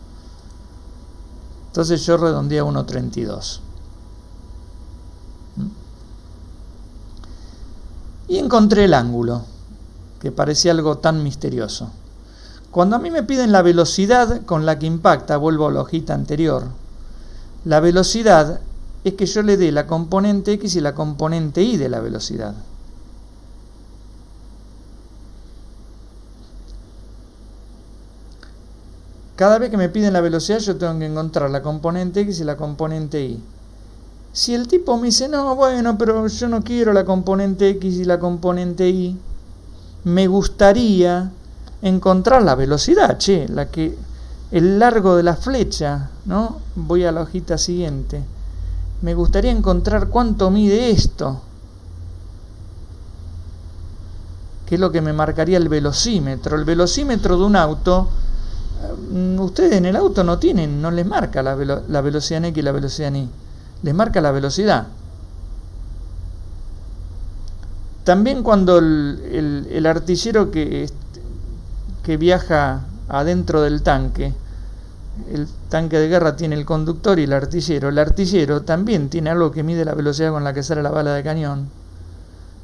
Entonces yo redondeé a 1,32. Y encontré el ángulo, que parecía algo tan misterioso. Cuando a mí me piden la velocidad con la que impacta, vuelvo a la hojita anterior. La velocidad es que yo le dé la componente X y la componente Y de la velocidad. Cada vez que me piden la velocidad yo tengo que encontrar la componente X y la componente Y. Si el tipo me dice, no, bueno, pero yo no quiero la componente X y la componente Y, me gustaría encontrar la velocidad, el largo de la flecha, ¿no? Voy a la hojita siguiente. Me gustaría encontrar cuánto mide esto, que es lo que me marcaría el velocímetro. El velocímetro de un auto, ustedes en el auto no les marca la velocidad en X y la velocidad en Y, les marca la velocidad. También cuando el artillero que viaja adentro del tanque, el tanque de guerra tiene el conductor y el artillero también tiene algo que mide la velocidad con la que sale la bala de cañón.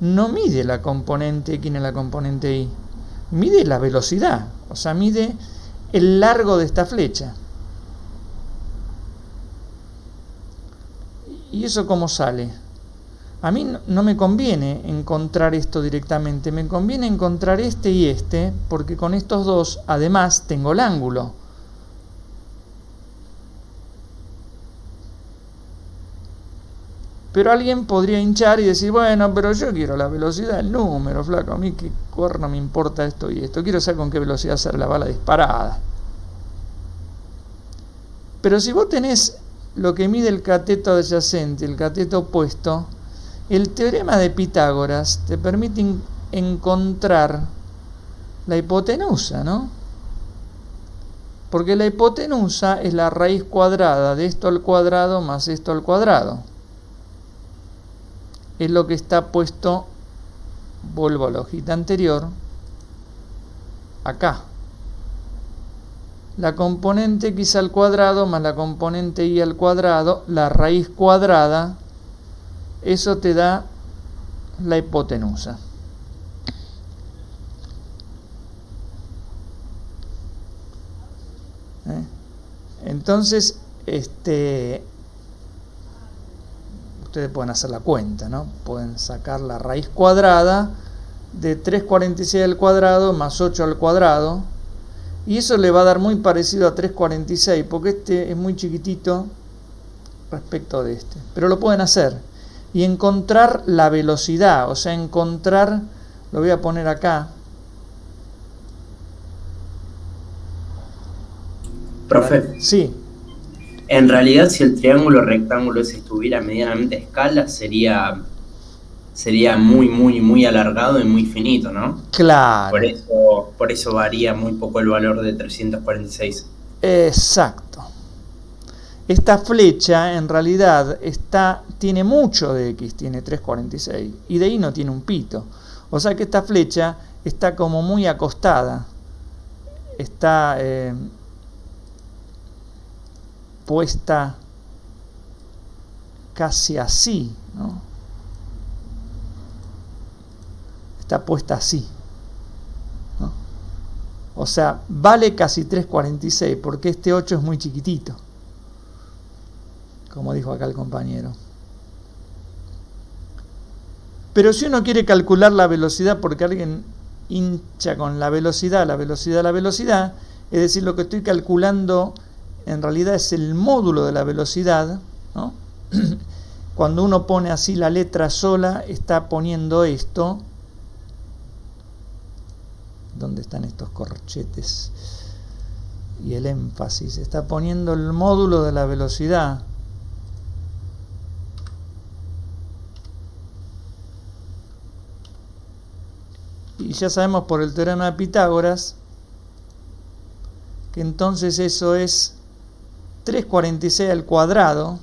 no mide la componente X ni la componente Y, mide la velocidad, o sea, mide el largo de esta flecha. ¿Y eso cómo sale? A mí no me conviene encontrar esto directamente, me conviene encontrar este y este, porque con estos dos, además, tengo el ángulo. Pero alguien podría hinchar y decir, bueno, pero yo quiero la velocidad del número, flaco, a mí qué cuerno me importa esto y esto, quiero saber con qué velocidad sale la bala disparada. Pero si vos tenés lo que mide el cateto adyacente y el cateto opuesto, el teorema de Pitágoras te permite encontrar la hipotenusa, ¿no? Porque la hipotenusa es la raíz cuadrada de esto al cuadrado más esto al cuadrado. Es lo que está puesto, vuelvo a la hojita anterior, acá. La componente X al cuadrado más la componente Y al cuadrado, la raíz cuadrada, eso te da la hipotenusa. Entonces, ustedes pueden hacer la cuenta, ¿no? Pueden sacar la raíz cuadrada de 346 al cuadrado más 8 al cuadrado. Y eso le va a dar muy parecido a 346, porque este es muy chiquitito respecto de este. Pero lo pueden hacer. Y encontrar la velocidad, o sea, encontrar, lo voy a poner acá. Profe, Sí, en realidad si el triángulo rectángulo ese estuviera medianamente a escala, sería muy, muy, muy alargado y muy finito, ¿no? claro. Por eso varía muy poco el valor de 346. Exacto. Esta flecha en realidad tiene mucho de X, tiene 346, y de Y no tiene un pito. O sea que esta flecha está como muy acostada. Está puesta casi así, ¿no? Está puesta así, ¿no? O sea, vale casi 346 porque este 8 es muy chiquitito, como dijo acá el compañero. Pero si uno quiere calcular la velocidad porque alguien hincha con la velocidad, es decir, lo que estoy calculando en realidad es el módulo de la velocidad, ¿no? Cuando uno pone así la letra sola, está poniendo esto. ¿Dónde están estos corchetes? Y el énfasis. Está poniendo el módulo de la velocidad. Y ya sabemos por el teorema de Pitágoras que entonces eso es 346 al cuadrado.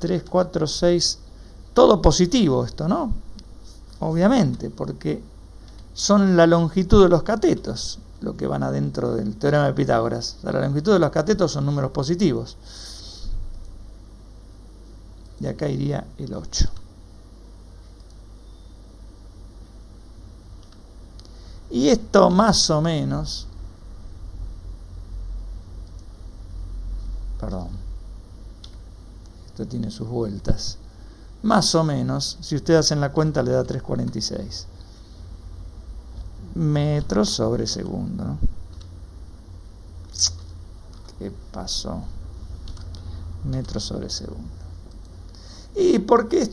346, todo positivo esto, ¿no? Obviamente, porque son la longitud de los catetos, lo que van adentro del teorema de Pitágoras. O sea, la longitud de los catetos son números positivos. Y acá iría el 8. Y esto más o menos, perdón, esto tiene sus vueltas, más o menos, si ustedes hacen la cuenta le da 346 metros sobre segundo, ¿no? ¿Qué pasó? Metros sobre segundo. ¿Y por qué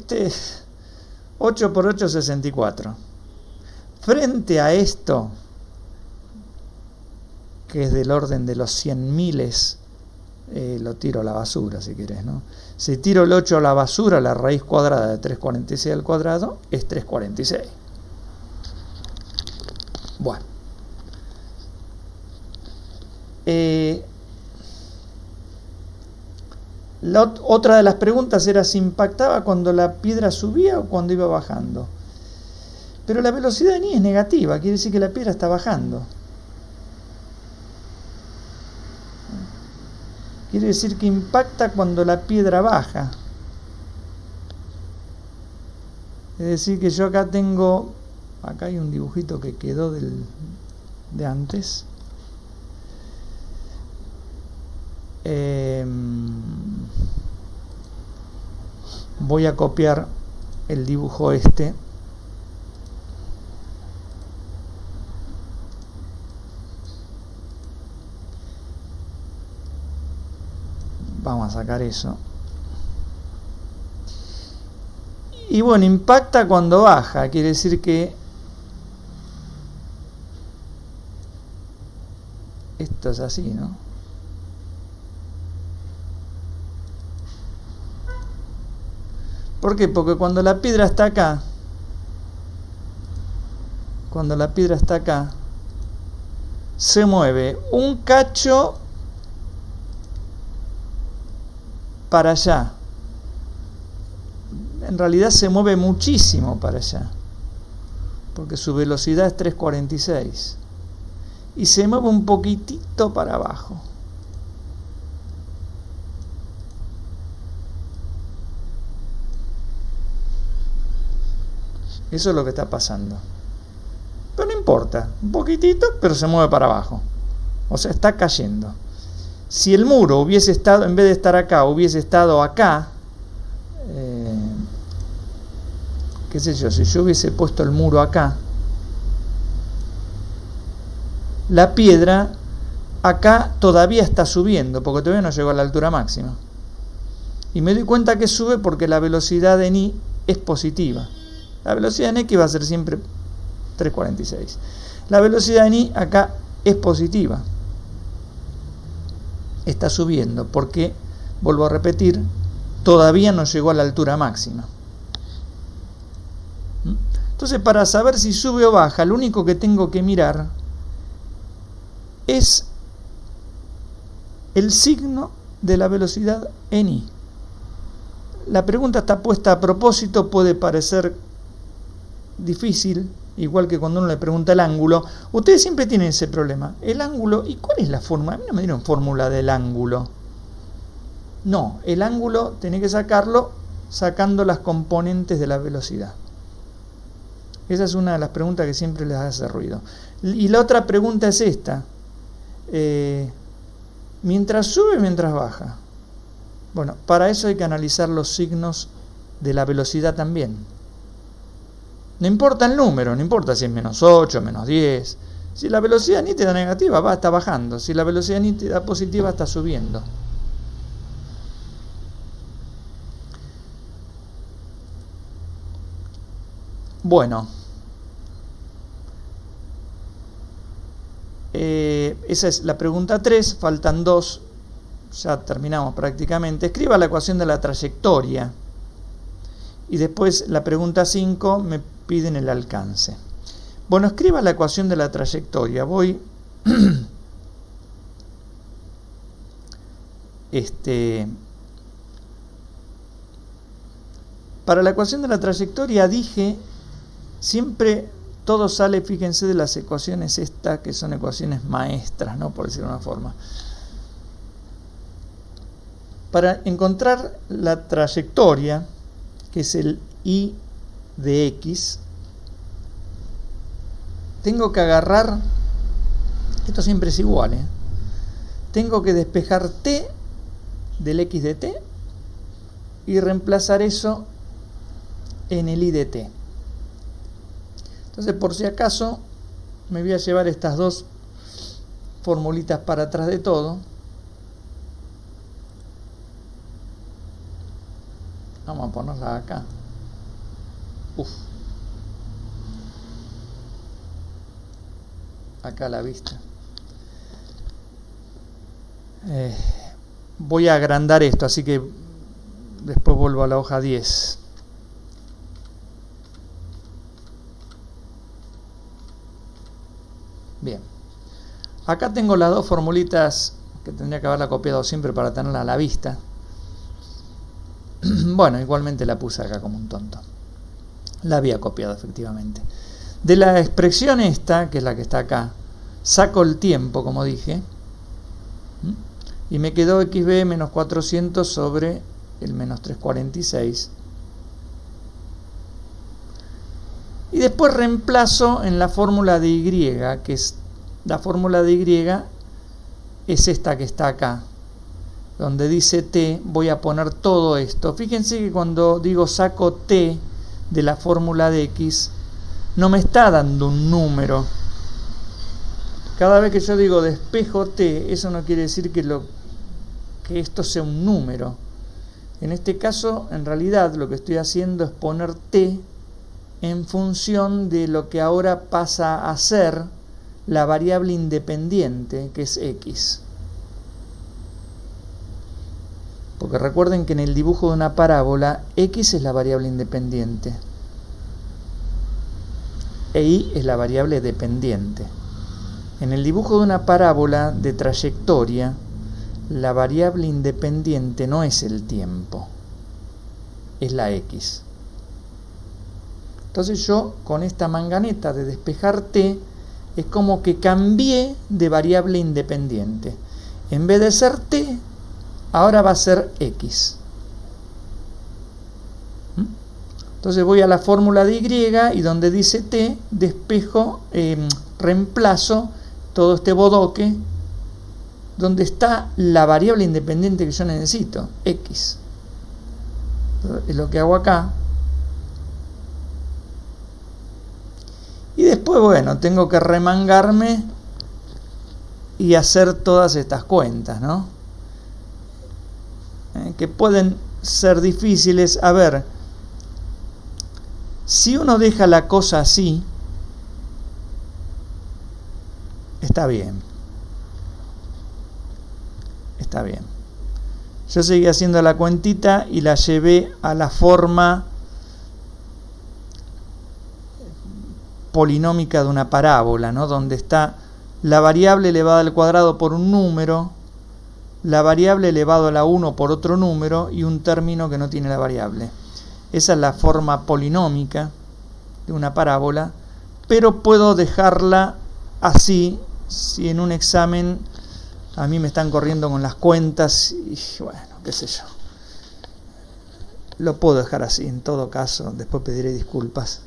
8 por 8 es 64? Frente a esto, que es del orden de los 100 miles, lo tiro a la basura si querés, ¿no? Si tiro el 8 a la basura, la raíz cuadrada de 346 al cuadrado es 346. Bueno. Otra de las preguntas era si impactaba cuando la piedra subía o cuando iba bajando. Pero la velocidad de Ni es negativa, quiere decir que la piedra está bajando. Quiere decir que impacta cuando la piedra baja. Es decir, que yo acá tengo, acá hay un dibujito que quedó de antes. Voy a copiar el dibujo este. Vamos a sacar eso. Y bueno, impacta cuando baja, quiere decir que esto es así, ¿no? ¿Por qué? Porque cuando la piedra está acá, se mueve un cacho para allá. En realidad se mueve muchísimo para allá, porque su velocidad es 3,46 y se mueve un poquitito para abajo. Eso es lo que está pasando. Pero no importa, un poquitito, pero se mueve para abajo. O sea, está cayendo. Si el muro hubiese estado, en vez de estar acá, hubiese estado acá, qué sé yo, si yo hubiese puesto el muro acá, la piedra acá todavía está subiendo, porque todavía no llegó a la altura máxima. Y me doy cuenta que sube porque la velocidad en I es positiva. La velocidad en X va a ser siempre 3,46. La velocidad en I acá es positiva. Está subiendo porque, vuelvo a repetir, todavía no llegó a la altura máxima. Entonces, para saber si sube o baja, lo único que tengo que mirar es el signo de la velocidad en I. La pregunta está puesta a propósito, puede parecer difícil, igual que cuando uno le pregunta el ángulo. Ustedes siempre tienen ese problema. El ángulo, ¿y cuál es la fórmula? A mí no me dieron fórmula del ángulo. No, el ángulo tenés que sacarlo sacando las componentes de la velocidad. Esa es una de las preguntas que siempre les hace ruido. Y la otra pregunta es esta. Mientras sube, mientras baja. Bueno, para eso hay que analizar los signos de la velocidad también. No importa el número, no importa si es -8, -10. Si la velocidad nítida negativa está bajando. Si la velocidad nítida positiva está subiendo. Bueno. Esa es la pregunta 3. Faltan 2. Ya terminamos prácticamente. Escriba la ecuación de la trayectoria. Y después la pregunta 5 me piden el alcance. Bueno, escriba la ecuación de la trayectoria. Voy para la ecuación de la trayectoria dije, siempre todo sale, fíjense, de las ecuaciones estas, que son ecuaciones maestras, ¿no? Por decirlo de una forma. Para encontrar la trayectoria, que es el I de X, tengo que agarrar, esto siempre es igual, tengo que despejar T del X de T y reemplazar eso en el I de T. Entonces, por si acaso, me voy a llevar estas dos formulitas para atrás de todo. Vamos a ponerla acá. Acá a la vista. Voy a agrandar esto, así que después vuelvo a la hoja 10. Bien. Acá tengo las dos formulitas que tendría que haberla copiado siempre para tenerla a la vista. Bueno, igualmente la puse acá como un tonto. La había copiado efectivamente. De la expresión esta, que es la que está acá, saco el tiempo, como dije, y me quedó xb menos 400 sobre el menos 346. Y después reemplazo en la fórmula de y, que es la fórmula de y es esta que está acá, donde dice t, voy a poner todo esto. Fíjense que cuando digo saco t de la fórmula de x, no me está dando un número. Cada vez que yo digo despejo t, eso no quiere decir que esto sea un número. En este caso, en realidad, lo que estoy haciendo es poner t en función de lo que ahora pasa a ser la variable independiente, que es x. Porque recuerden que en el dibujo de una parábola, x es la variable independiente e y es la variable dependiente. En el dibujo de una parábola de trayectoria, la variable independiente no es el tiempo, es la x. Entonces yo, con esta manganeta de despejar t, es como que cambié de variable independiente. En vez de ser t, ahora va a ser x. Entonces voy a la fórmula de y y donde dice t, despejo, reemplazo todo este bodoque donde está la variable independiente que yo necesito, x. Es lo que hago acá. Y después, bueno, tengo que remangarme y hacer todas estas cuentas, ¿no? Que pueden ser difíciles. A ver, si uno deja la cosa así, está bien. Está bien. Yo seguí haciendo la cuentita y la llevé a la forma polinómica de una parábola, ¿no? Donde está la variable elevada al cuadrado por un número, la variable elevado a la 1 por otro número y un término que no tiene la variable. Esa es la forma polinómica de una parábola, pero puedo dejarla así si en un examen a mí me están corriendo con las cuentas y bueno, qué sé yo. Lo puedo dejar así, en todo caso, después pediré disculpas.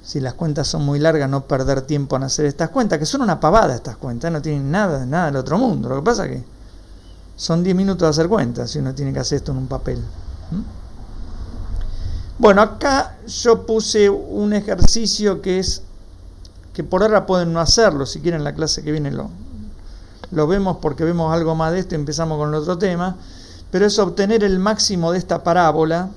Si las cuentas son muy largas, no perder tiempo en hacer estas cuentas, que son una pavada estas cuentas, no tienen nada del otro mundo. Lo que pasa es que son 10 minutos de hacer cuentas si uno tiene que hacer esto en un papel. Bueno, acá yo puse un ejercicio que por ahora pueden no hacerlo, si quieren la clase que viene lo vemos porque vemos algo más de esto y empezamos con el otro tema, pero es obtener el máximo de esta parábola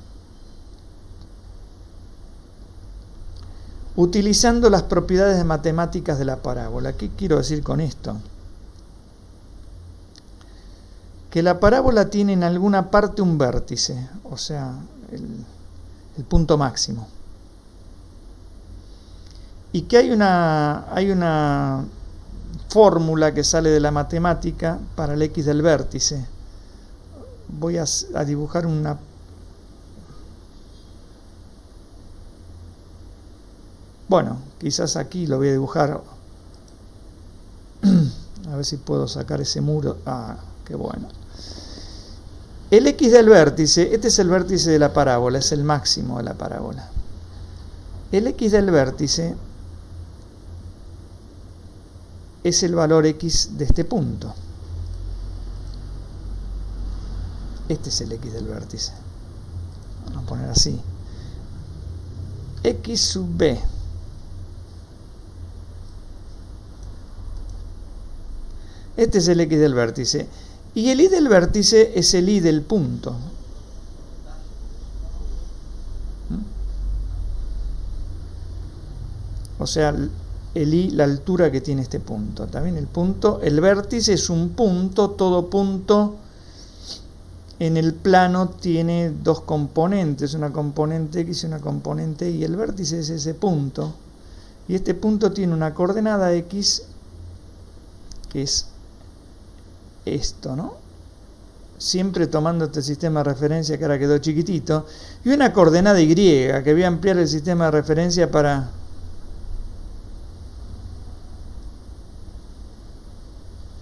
utilizando las propiedades matemáticas de la parábola. ¿Qué quiero decir con esto? Que la parábola tiene en alguna parte un vértice, o sea, el punto máximo. Y que hay una fórmula que sale de la matemática para el x del vértice. Voy a dibujar una... Bueno, quizás aquí lo voy a dibujar. A ver si puedo sacar ese muro. Ah, qué bueno. El x del vértice, este es el vértice de la parábola, es el máximo de la parábola. El x del vértice es el valor x de este punto. Este es el x del vértice. Vamos a poner así. X sub b. Este es el x del vértice. Y el y del vértice es el y del punto. O sea, el y, la altura que tiene este punto. También el punto, el vértice es un punto, todo punto en el plano tiene dos componentes, una componente x y una componente y. El vértice es ese punto. Y este punto tiene una coordenada x, que es esto, ¿no? Siempre tomando este sistema de referencia que ahora quedó chiquitito, y una coordenada y, que voy a ampliar el sistema de referencia para...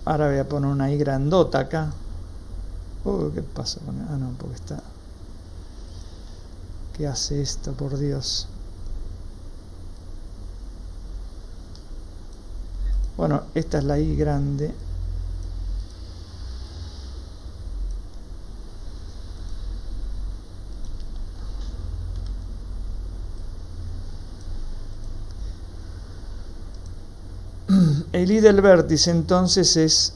Ahora voy a poner una y grandota acá. ¿Qué pasa con él? Ah, no, porque está... ¿Qué hace esto, por Dios? Bueno, esta es la Y grande. El Y del vértice entonces es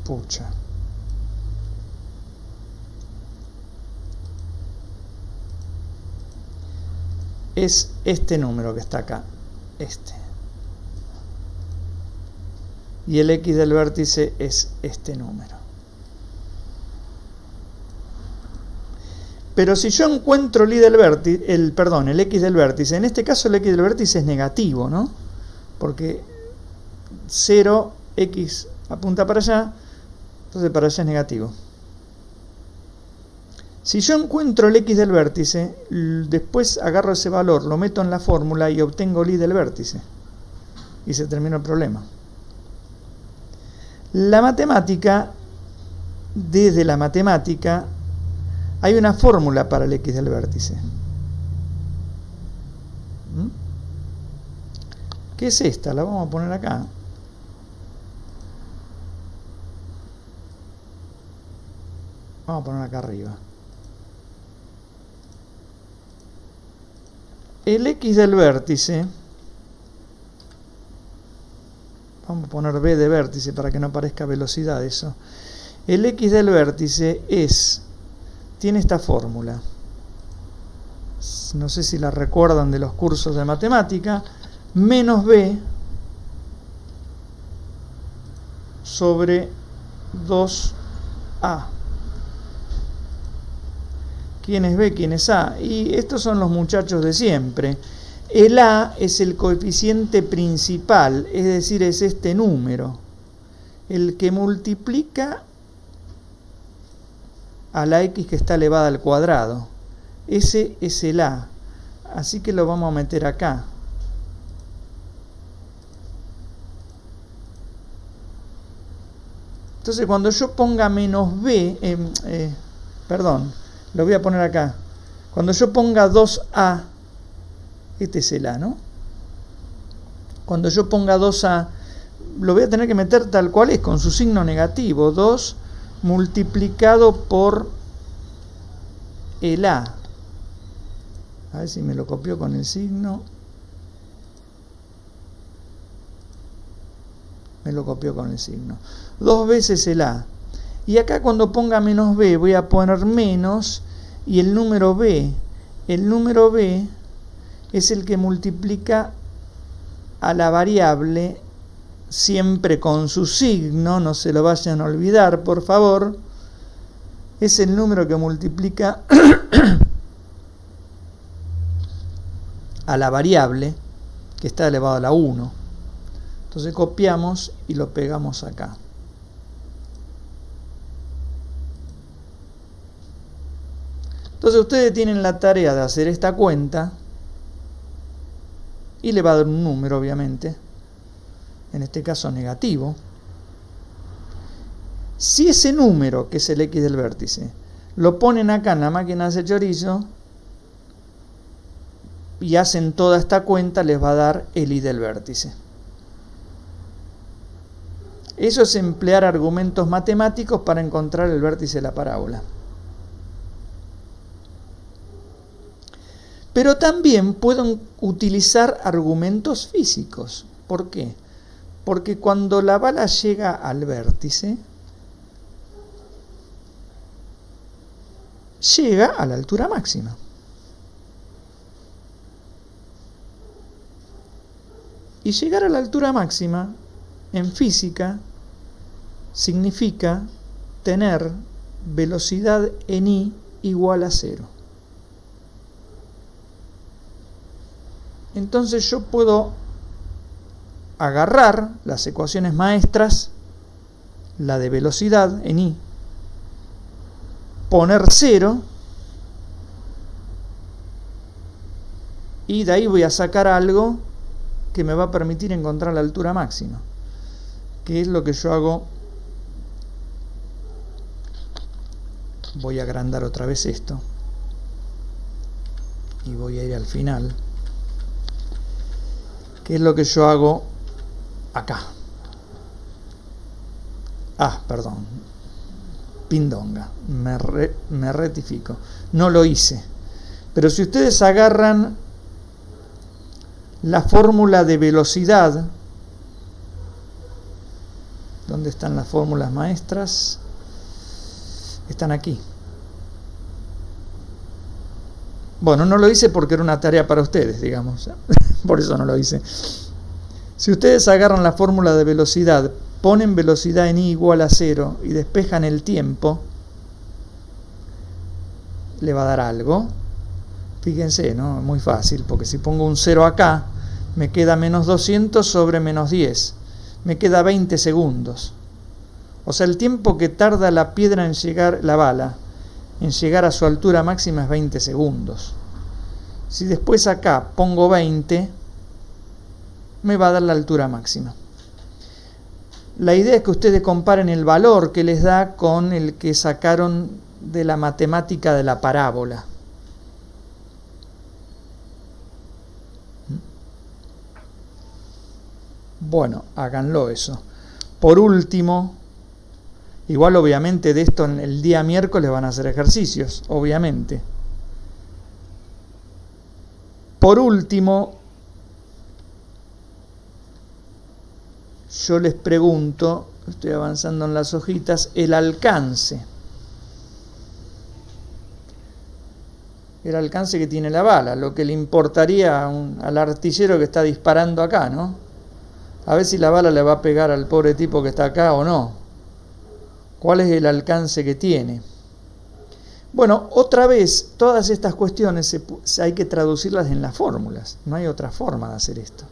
pucha. Es este número que está acá, este. Y el X del vértice es este número. Pero si yo encuentro el Y del vértice, el X del vértice, en este caso el X del vértice es negativo, ¿no? Porque 0, X apunta para allá, entonces para allá es negativo. Si yo encuentro el X del vértice, después agarro ese valor, lo meto en la fórmula y obtengo el Y del vértice. Y se terminó el problema. La matemática, desde la matemática, hay una fórmula para el X del vértice. ¿Qué es esta? La vamos a poner acá. Vamos a poner acá arriba. El X del vértice, vamos a poner B de vértice para que no parezca velocidad eso. El X del vértice tiene esta fórmula. No sé si la recuerdan de los cursos de matemática. Menos B sobre 2A. ¿Quién es B? ¿Quién es A? Y estos son los muchachos de siempre. El A es el coeficiente principal, es decir, es este número. El que multiplica a la X que está elevada al cuadrado. Ese es el A. Así que lo vamos a meter acá. Entonces cuando yo ponga menos B, lo voy a poner acá. Cuando yo ponga 2A, este es el A, ¿no? Cuando yo ponga 2A, lo voy a tener que meter tal cual es, con su signo negativo. 2 multiplicado por el A. A ver si me lo copió con el signo. Me lo copió con el signo. 2 veces el A. Y acá cuando ponga menos B voy a poner menos y el número B. El número B es el que multiplica a la variable siempre con su signo, no se lo vayan a olvidar, por favor. Es el número que multiplica a la variable que está elevado a la 1. Entonces copiamos y lo pegamos acá. Entonces ustedes tienen la tarea de hacer esta cuenta y le va a dar un número, obviamente, en este caso negativo. Si ese número, que es el X del vértice, lo ponen acá en la máquina de hacer chorizo y hacen toda esta cuenta, les va a dar el Y del vértice. Eso es emplear argumentos matemáticos para encontrar el vértice de la parábola. Pero también pueden utilizar argumentos físicos. ¿Por qué? Porque cuando la bala llega al vértice, llega a la altura máxima. Y llegar a la altura máxima, en física, significa tener velocidad en I igual a 0. Entonces yo puedo agarrar las ecuaciones maestras, la de velocidad en I, poner 0 y de ahí voy a sacar algo que me va a permitir encontrar la altura máxima, que es lo que yo hago. Voy a agrandar otra vez esto. y voy a ir al final, que es lo que yo hago acá. Perdón, pindonga, me rectifico, no lo hice. Pero si ustedes agarran la fórmula de velocidad, ¿dónde están las fórmulas maestras? Están aquí. Bueno, no lo hice porque era una tarea para ustedes, digamos. Por eso no lo hice. Si ustedes agarran la fórmula de velocidad, ponen velocidad en i igual a 0 y despejan el tiempo, le va a dar algo. Fíjense, ¿no? Muy fácil, porque si pongo un 0 acá, me queda menos 200 sobre menos 10. Me queda 20 segundos. O sea, el tiempo que tarda la piedra en llegar, la bala, en llegar a su altura máxima es 20 segundos. Si después acá pongo 20, me va a dar la altura máxima. La idea es que ustedes comparen el valor que les da con el que sacaron de la matemática de la parábola. Bueno, háganlo eso. Por último, igual obviamente de esto en el día miércoles van a hacer ejercicios, obviamente. Por último, yo les pregunto, estoy avanzando en las hojitas, el alcance. El alcance que tiene la bala, lo que le importaría al artillero que está disparando acá, ¿no? A ver si la bala le va a pegar al pobre tipo que está acá o no. ¿Cuál es el alcance que tiene? Bueno, otra vez, todas estas cuestiones hay que traducirlas en las fórmulas. No hay otra forma de hacer esto.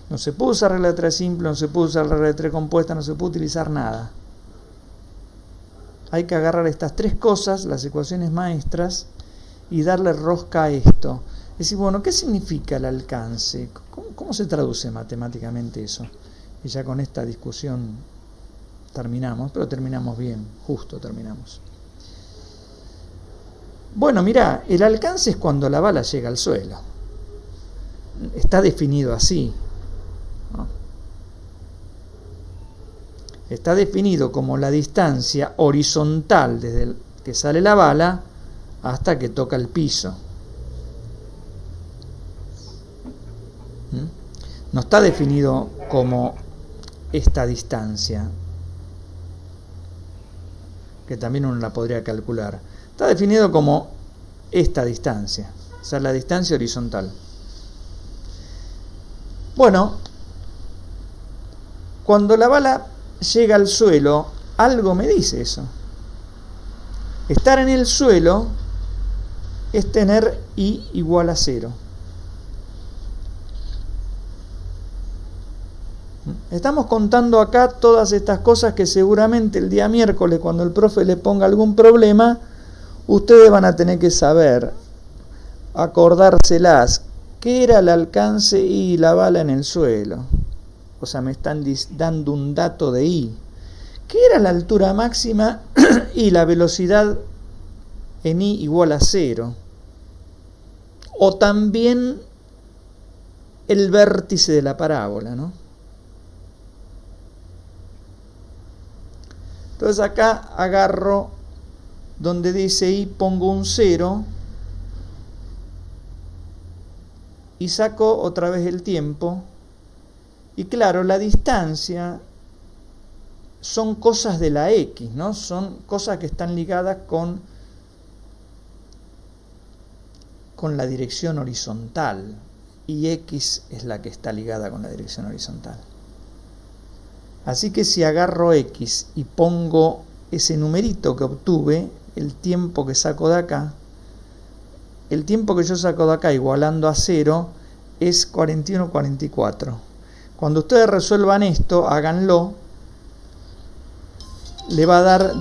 No se puede usar regla de 3 simple, no se puede usar regla de 3 compuesta, no se puede utilizar nada. Hay que agarrar estas tres cosas, las ecuaciones maestras, y darle rosca a esto. Es decir, bueno, ¿qué significa el alcance? ¿Cómo se traduce matemáticamente eso? Y ya con esta discusión terminamos, pero terminamos bien, justo terminamos. Bueno, mirá, el alcance es cuando la bala llega al suelo. Está definido así, ¿no? Está definido como la distancia horizontal desde el que sale la bala hasta que toca el piso. No está definido como esta distancia, que también uno la podría calcular. Está definido como esta distancia, o sea, la distancia horizontal. Bueno, cuando la bala llega al suelo, algo me dice eso. Estar en el suelo es tener i igual a 0. Estamos contando acá todas estas cosas que seguramente el día miércoles, cuando el profe le ponga algún problema, ustedes van a tener que saber, acordárselas, qué era el alcance y la bala en el suelo. O sea, me están dando un dato de i. ¿Qué era la altura máxima y la velocidad en i igual a 0? O también el vértice de la parábola, ¿no? Entonces acá agarro donde dice i, pongo un 0 y saco otra vez el tiempo. Y claro, la distancia son cosas de la X, ¿no? Son cosas que están ligadas con la dirección horizontal. Y X es la que está ligada con la dirección horizontal. Así que si agarro X y pongo ese numerito que obtuve, el tiempo que saco de acá, el tiempo que yo saco de acá igualando a 0 es 41,44. Cuando ustedes resuelvan esto, háganlo, le va a dar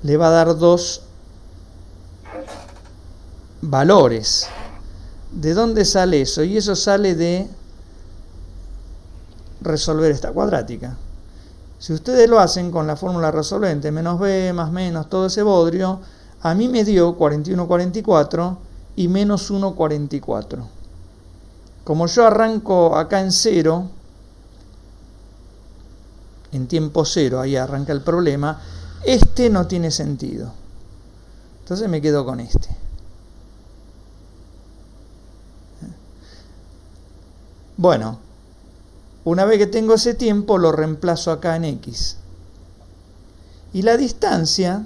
le va a dar dos valores. ¿De dónde sale eso? Y eso sale de resolver esta cuadrática. Si ustedes lo hacen con la fórmula resolvente, menos b, más menos, todo ese bodrio, a mí me dio 41,44 y menos 1,44. Como yo arranco acá en 0, en tiempo 0, ahí arranca el problema, este no tiene sentido. Entonces me quedo con este. Bueno, una vez que tengo ese tiempo, lo reemplazo acá en x. Y la distancia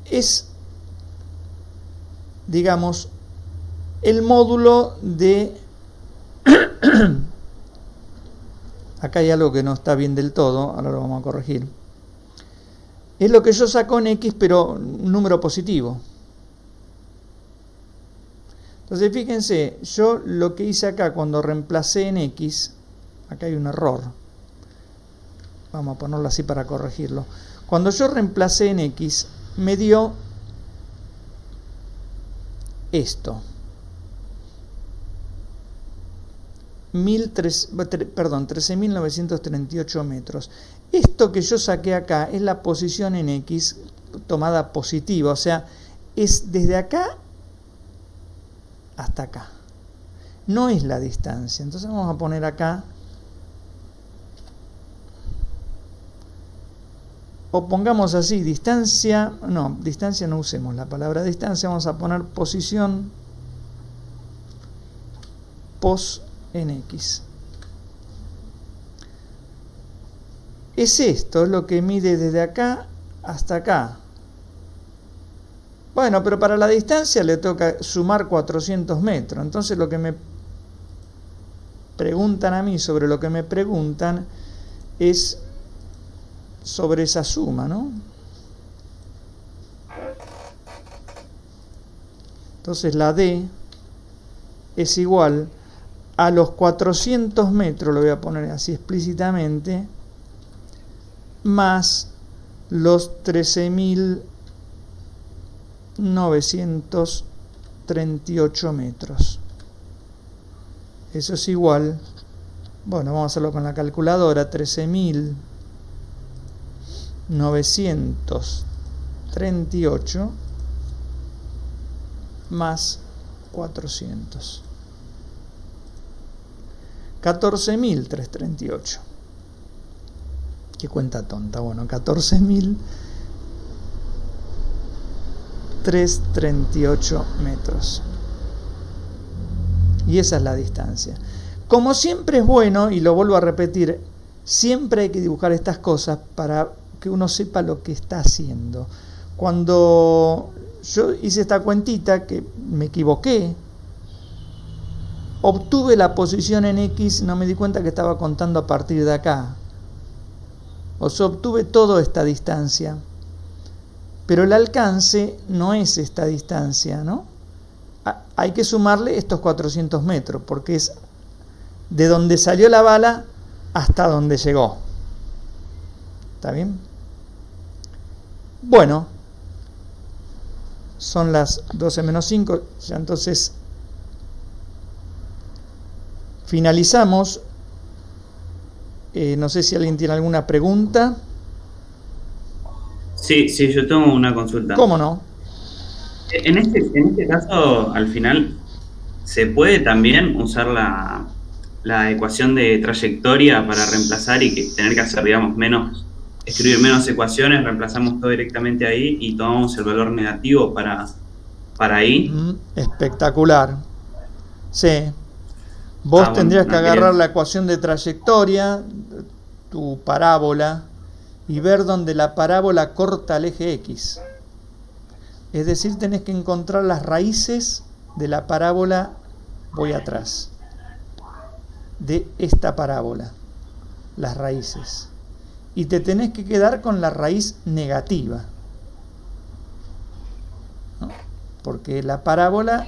es, digamos, el módulo de... Acá hay algo que no está bien del todo, ahora lo vamos a corregir. Es lo que yo saco en x, pero un número positivo. Entonces fíjense, yo lo que hice acá cuando reemplacé en x, acá hay un error. Vamos a ponerlo así para corregirlo. Cuando yo reemplacé en x, me dio esto. 13.938 metros. Esto que yo saqué acá es la posición en x tomada positiva, o sea, es desde acá hasta acá. No es la distancia. Entonces vamos a poner acá, o pongamos así, distancia no usemos la palabra distancia, vamos a poner posición pos en x. Es esto, es lo que mide desde acá hasta acá. Bueno, pero para la distancia le toca sumar 400 metros. Entonces lo que me preguntan a mí sobre lo que me preguntan es sobre esa suma, ¿no? Entonces la D es igual a los 400 metros, lo voy a poner así explícitamente, más los 13.938 metros. Eso es igual, bueno, vamos a hacerlo con la calculadora, 13.938 más 400. 14.338. Qué cuenta tonta. Bueno, 14.338 metros. Y esa es la distancia. Como siempre es bueno, y lo vuelvo a repetir, siempre hay que dibujar estas cosas para que uno sepa lo que está haciendo. Cuando yo hice esta cuentita, que me equivoqué, obtuve la posición en x, no me di cuenta que estaba contando a partir de acá. O sea, obtuve toda esta distancia. Pero el alcance no es esta distancia, ¿no? Hay que sumarle estos 400 metros, porque es de donde salió la bala hasta donde llegó. ¿Está bien? Bueno, son las 12 menos 5, ya entonces finalizamos. No sé si alguien tiene alguna pregunta. Sí, yo tengo una consulta. ¿Cómo no? En este caso, al final, ¿se puede también usar la ecuación de trayectoria para reemplazar y que tener que hacer, digamos, escribir menos ecuaciones, reemplazamos todo directamente ahí y tomamos el valor negativo para ahí? Espectacular. Sí. Vos tendrías que agarrar la ecuación de trayectoria, tu parábola, y ver dónde la parábola corta el eje X. Es decir, tenés que encontrar las raíces de la parábola, voy atrás, de esta parábola, las raíces. Y te tenés que quedar con la raíz negativa, ¿no? Porque la parábola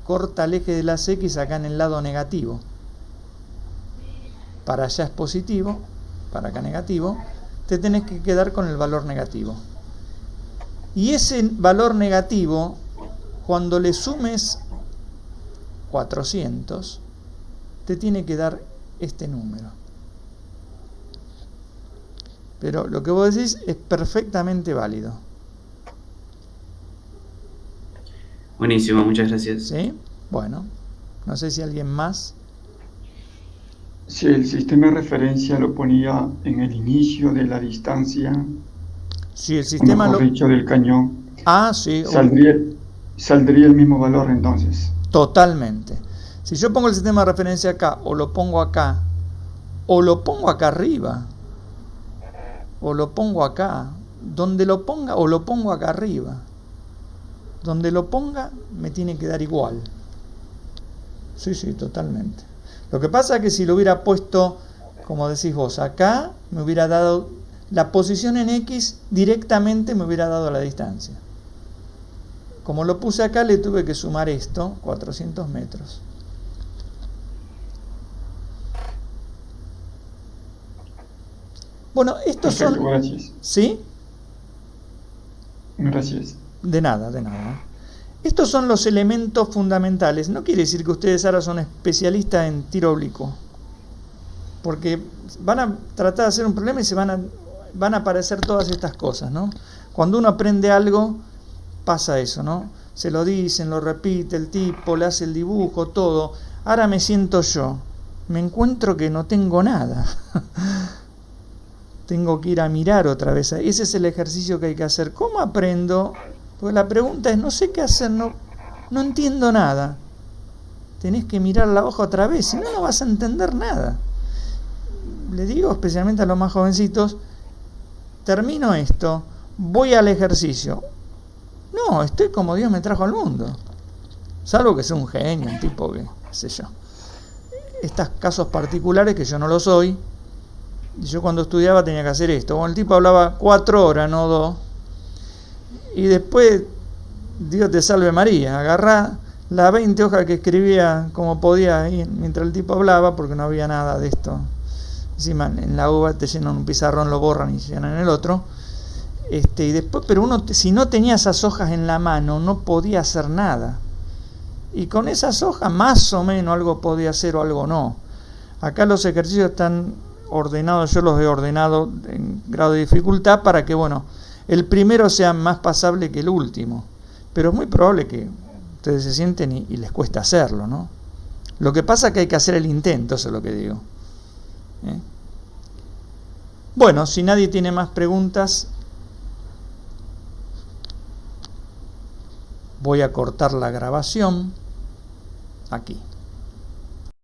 corta el eje de las X acá en el lado negativo. Para allá es positivo, para acá negativo. Te tenés que quedar con el valor negativo. Y ese valor negativo, cuando le sumes 400, te tiene que dar este número. Pero lo que vos decís es perfectamente válido. Buenísimo, muchas gracias. ¿Sí? Bueno, no sé si alguien más. Si el sistema de referencia lo ponía en el inicio de la distancia, Si el o sistema mejor lo... dicho, del cañón, Ah, sí, saldría el mismo valor entonces. totalmente. Si yo pongo el sistema de referencia acá, o lo pongo acá, o lo pongo acá arriba, o lo pongo acá, donde lo ponga, o lo pongo acá arriba, donde lo ponga me tiene que dar igual. Sí, totalmente. Lo que pasa es que si lo hubiera puesto, como decís vos, acá, me hubiera dado la posición en X, directamente me hubiera dado la distancia. Como lo puse acá, le tuve que sumar esto, 400 metros. Bueno, estos Perfecto, son... gracias. ¿Sí? Gracias. De nada. Estos son los elementos fundamentales. No quiere decir que ustedes ahora son especialistas en tiro oblicuo, porque van a tratar de hacer un problema y van a aparecer todas estas cosas, ¿no? Cuando uno aprende algo, pasa eso, ¿no? Se lo dicen, lo repite el tipo, le hace el dibujo, todo. Ahora me siento yo, me encuentro que no tengo nada. Tengo que ir a mirar otra vez. Ese es el ejercicio que hay que hacer. ¿Cómo aprendo? Porque la pregunta es, no sé qué hacer, no entiendo nada. Tenés que mirar la hoja otra vez, si no, no vas a entender nada. Le digo especialmente a los más jovencitos, termino esto, voy al ejercicio. No, estoy como Dios me trajo al mundo. Salvo que sea un genio, un tipo que, qué sé yo. Estos casos particulares que yo no lo soy. Y yo cuando estudiaba tenía que hacer esto. Bueno, el tipo hablaba 4 horas, no 2. Y después, Dios te salve María, agarrá las 20 hojas que escribía como podía ahí, mientras el tipo hablaba, porque no había nada de esto. Encima en la uva te llenan un pizarrón, lo borran y llenan en el otro. Y después, pero uno, si no tenía esas hojas en la mano, no podía hacer nada. Y con esas hojas más o menos algo podía hacer o algo no. Acá los ejercicios están ordenados, yo los he ordenado en grado de dificultad para que, bueno, el primero sea más pasable que el último. Pero es muy probable que ustedes se sienten y les cuesta hacerlo, ¿no? Lo que pasa es que hay que hacer el intento, eso es lo que digo. Bueno, si nadie tiene más preguntas, voy a cortar la grabación aquí.